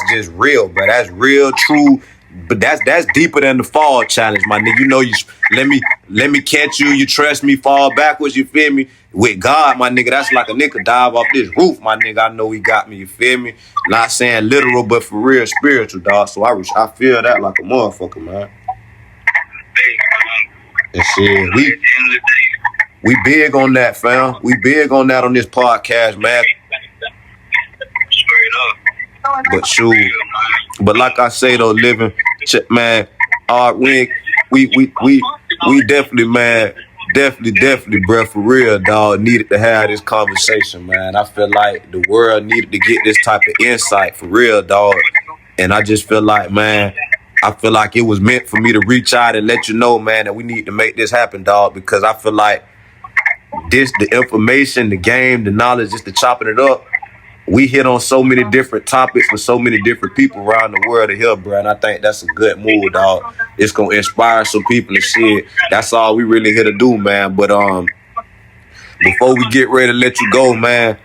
just real, bro. That's real, true. But that's deeper than the fall challenge, my nigga. You know, you let me catch you. You trust me, fall backwards. You feel me? With God, my nigga, that's like a nigga dive off this roof, my nigga. I know he got me. You feel me? Not saying literal, but for real, spiritual, dog. So I feel that like a motherfucker, man. And shit, we big on that, fam. We big on that on this podcast, man. But shoot, but like I say though, Livinn, man, we definitely, man, definitely, bro, for real, dog, needed to have this conversation, man. I feel like the world needed to get this type of insight for real, dog. And I just feel like, man, I feel like it was meant for me to reach out and let you know, man, that we need to make this happen, dog, because I feel like the information, the game, the knowledge, just the chopping it up, we hit on so many different topics with so many different people around the world to hear, bro. And I think that's a good move, dog. It's gonna inspire some people and shit. That's all we really here to do, man. But before we get ready to let you go, man,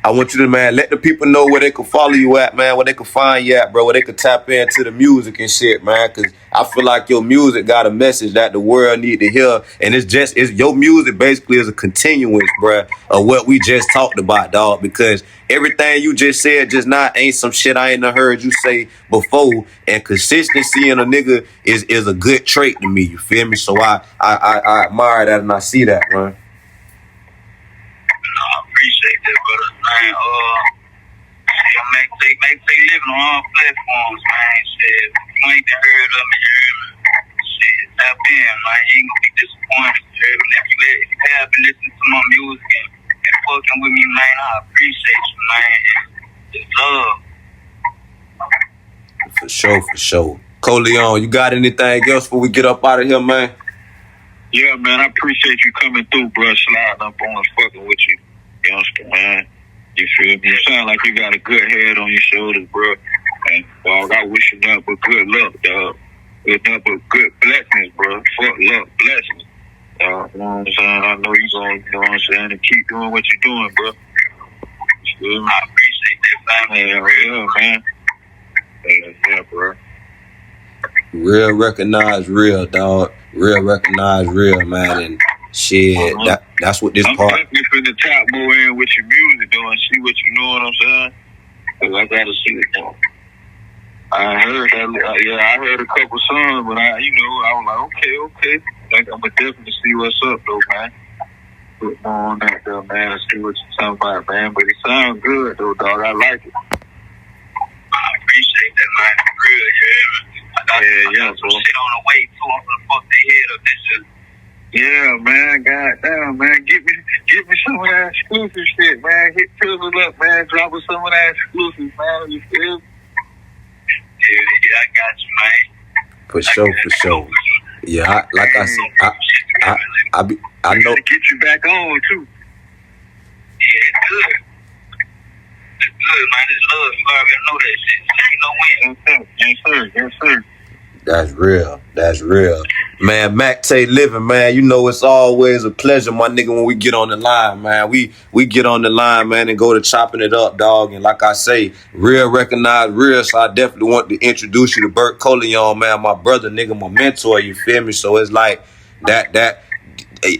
I want you to, man, let the people know where they can follow you at, man, where they can find you at, bro, where they can tap into the music and shit, man, because I feel like your music got a message that the world need to hear, and it's your music basically is a continuance, bro, of what we just talked about, dog, because everything you just said just now ain't some shit I ain't heard you say before, and consistency in a nigga is a good trait to me, you feel me? So I admire that and I see that, man. I appreciate that, brother. Man, MacTay Livinn on all platforms, man. Shit, if you ain't heard of me, you heard me. Shit, tap in, man. You ain't gonna be disappointed. You heard me. If you have been listening to my music and fucking with me, man, I appreciate you, man. It's love. For sure. Coleon, you got anything else before we get up out of here, man? Yeah, man, I appreciate you coming through, bro, sliding up on us, fucking with you, youngster, man. You feel me? You sound like you got a good head on your shoulders, bro. And, dog, I wish you nothing but good luck, dog. Nothing but good blessings, bro. Fuck luck, blessings. You know what I'm saying? I know you gonna, you know what I'm saying, and keep doing what you're doing, bro. You feel me? I appreciate that, family. Yeah, man. Yeah, bro. Real recognize real, dog. Real recognize real, man. And shit, that's what this I'm part. definitely finna tap more in with your music, though, and see what you know what I'm saying. Cause I gotta see it, though. I heard that, I heard a couple songs, but I was like, okay. Like, I'm gonna definitely see what's up, though, man. Put more on that, though, man, and see what you're talking about, man. But it sounds good, though, dog. I like it. I appreciate that, man. For real, you hear me? I got some shit on the way, too. I'm gonna fuck their head up. This just... Yeah, man. Goddamn, man. Get me some of that exclusive shit, man. Hit Pizzle up, man. Drop us some of that exclusive, man. You feel me? Yeah, I got you, man. For sure. Yeah, I know. Get you back on, too. Yeah, it's good. It's good, man. It's love. You already know that shit. Ain't no win. Yes, sir. That's real. Man, MacTay Livinn, man, you know it's always a pleasure, my nigga, when we get on the line, man. We get on the line, man, and go to chopping it up, dog. And like I say, real recognize real, so I definitely want to introduce you to Bert Coleon, man, my brother, nigga, my mentor, you feel me? So it's like that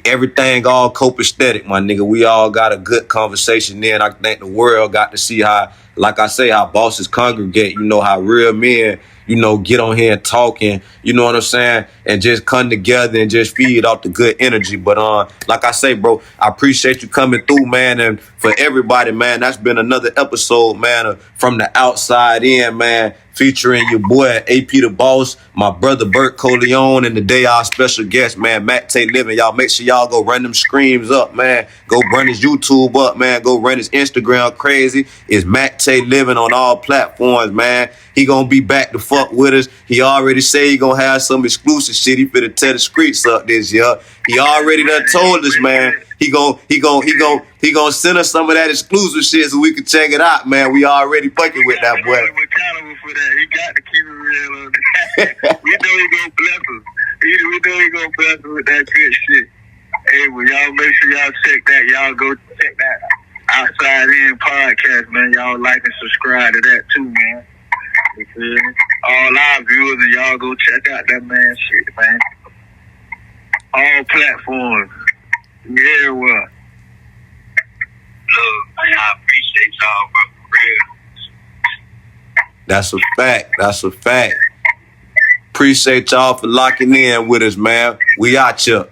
everything all copacetic, my nigga. We all got a good conversation there, and I think the world got to see how, like I say, how bosses congregate, you know, how real men, you know, get on here and talk, and you know what I'm saying, and just come together and just feed off the good energy. But like I say, bro, I appreciate you coming through, man, and for everybody, man, that's been another episode, man, From the Outside In, man, featuring your boy AP the Boss, my brother Bert Coleon, and today our special guest, man, MacTay Livinn. Y'all make sure y'all go run them screams up, man. Go run his YouTube up, man. Go run his Instagram crazy. It's MacTay Livinn on all platforms, man. He gonna be back to fuck with us. He already said he gonna have some exclusive shit. He finna tear the streets up this year. He already done told us, man. He gonna send us some of that exclusive shit so we can check it out, man. We already fucking with that boy. We're accountable for that. He got to keep it real on that. We know he gonna bless us. We know he gonna bless us with that good shit. Hey, well, y'all make sure y'all check that. Y'all go check that Outside In podcast, man. Y'all like and subscribe to that too, man. You feel me? All our viewers, and y'all go check out that man shit, man. All platforms. Yeah, well. Look, man, I appreciate y'all, bro, for real. That's a fact. Appreciate y'all for locking in with us, man. We out here.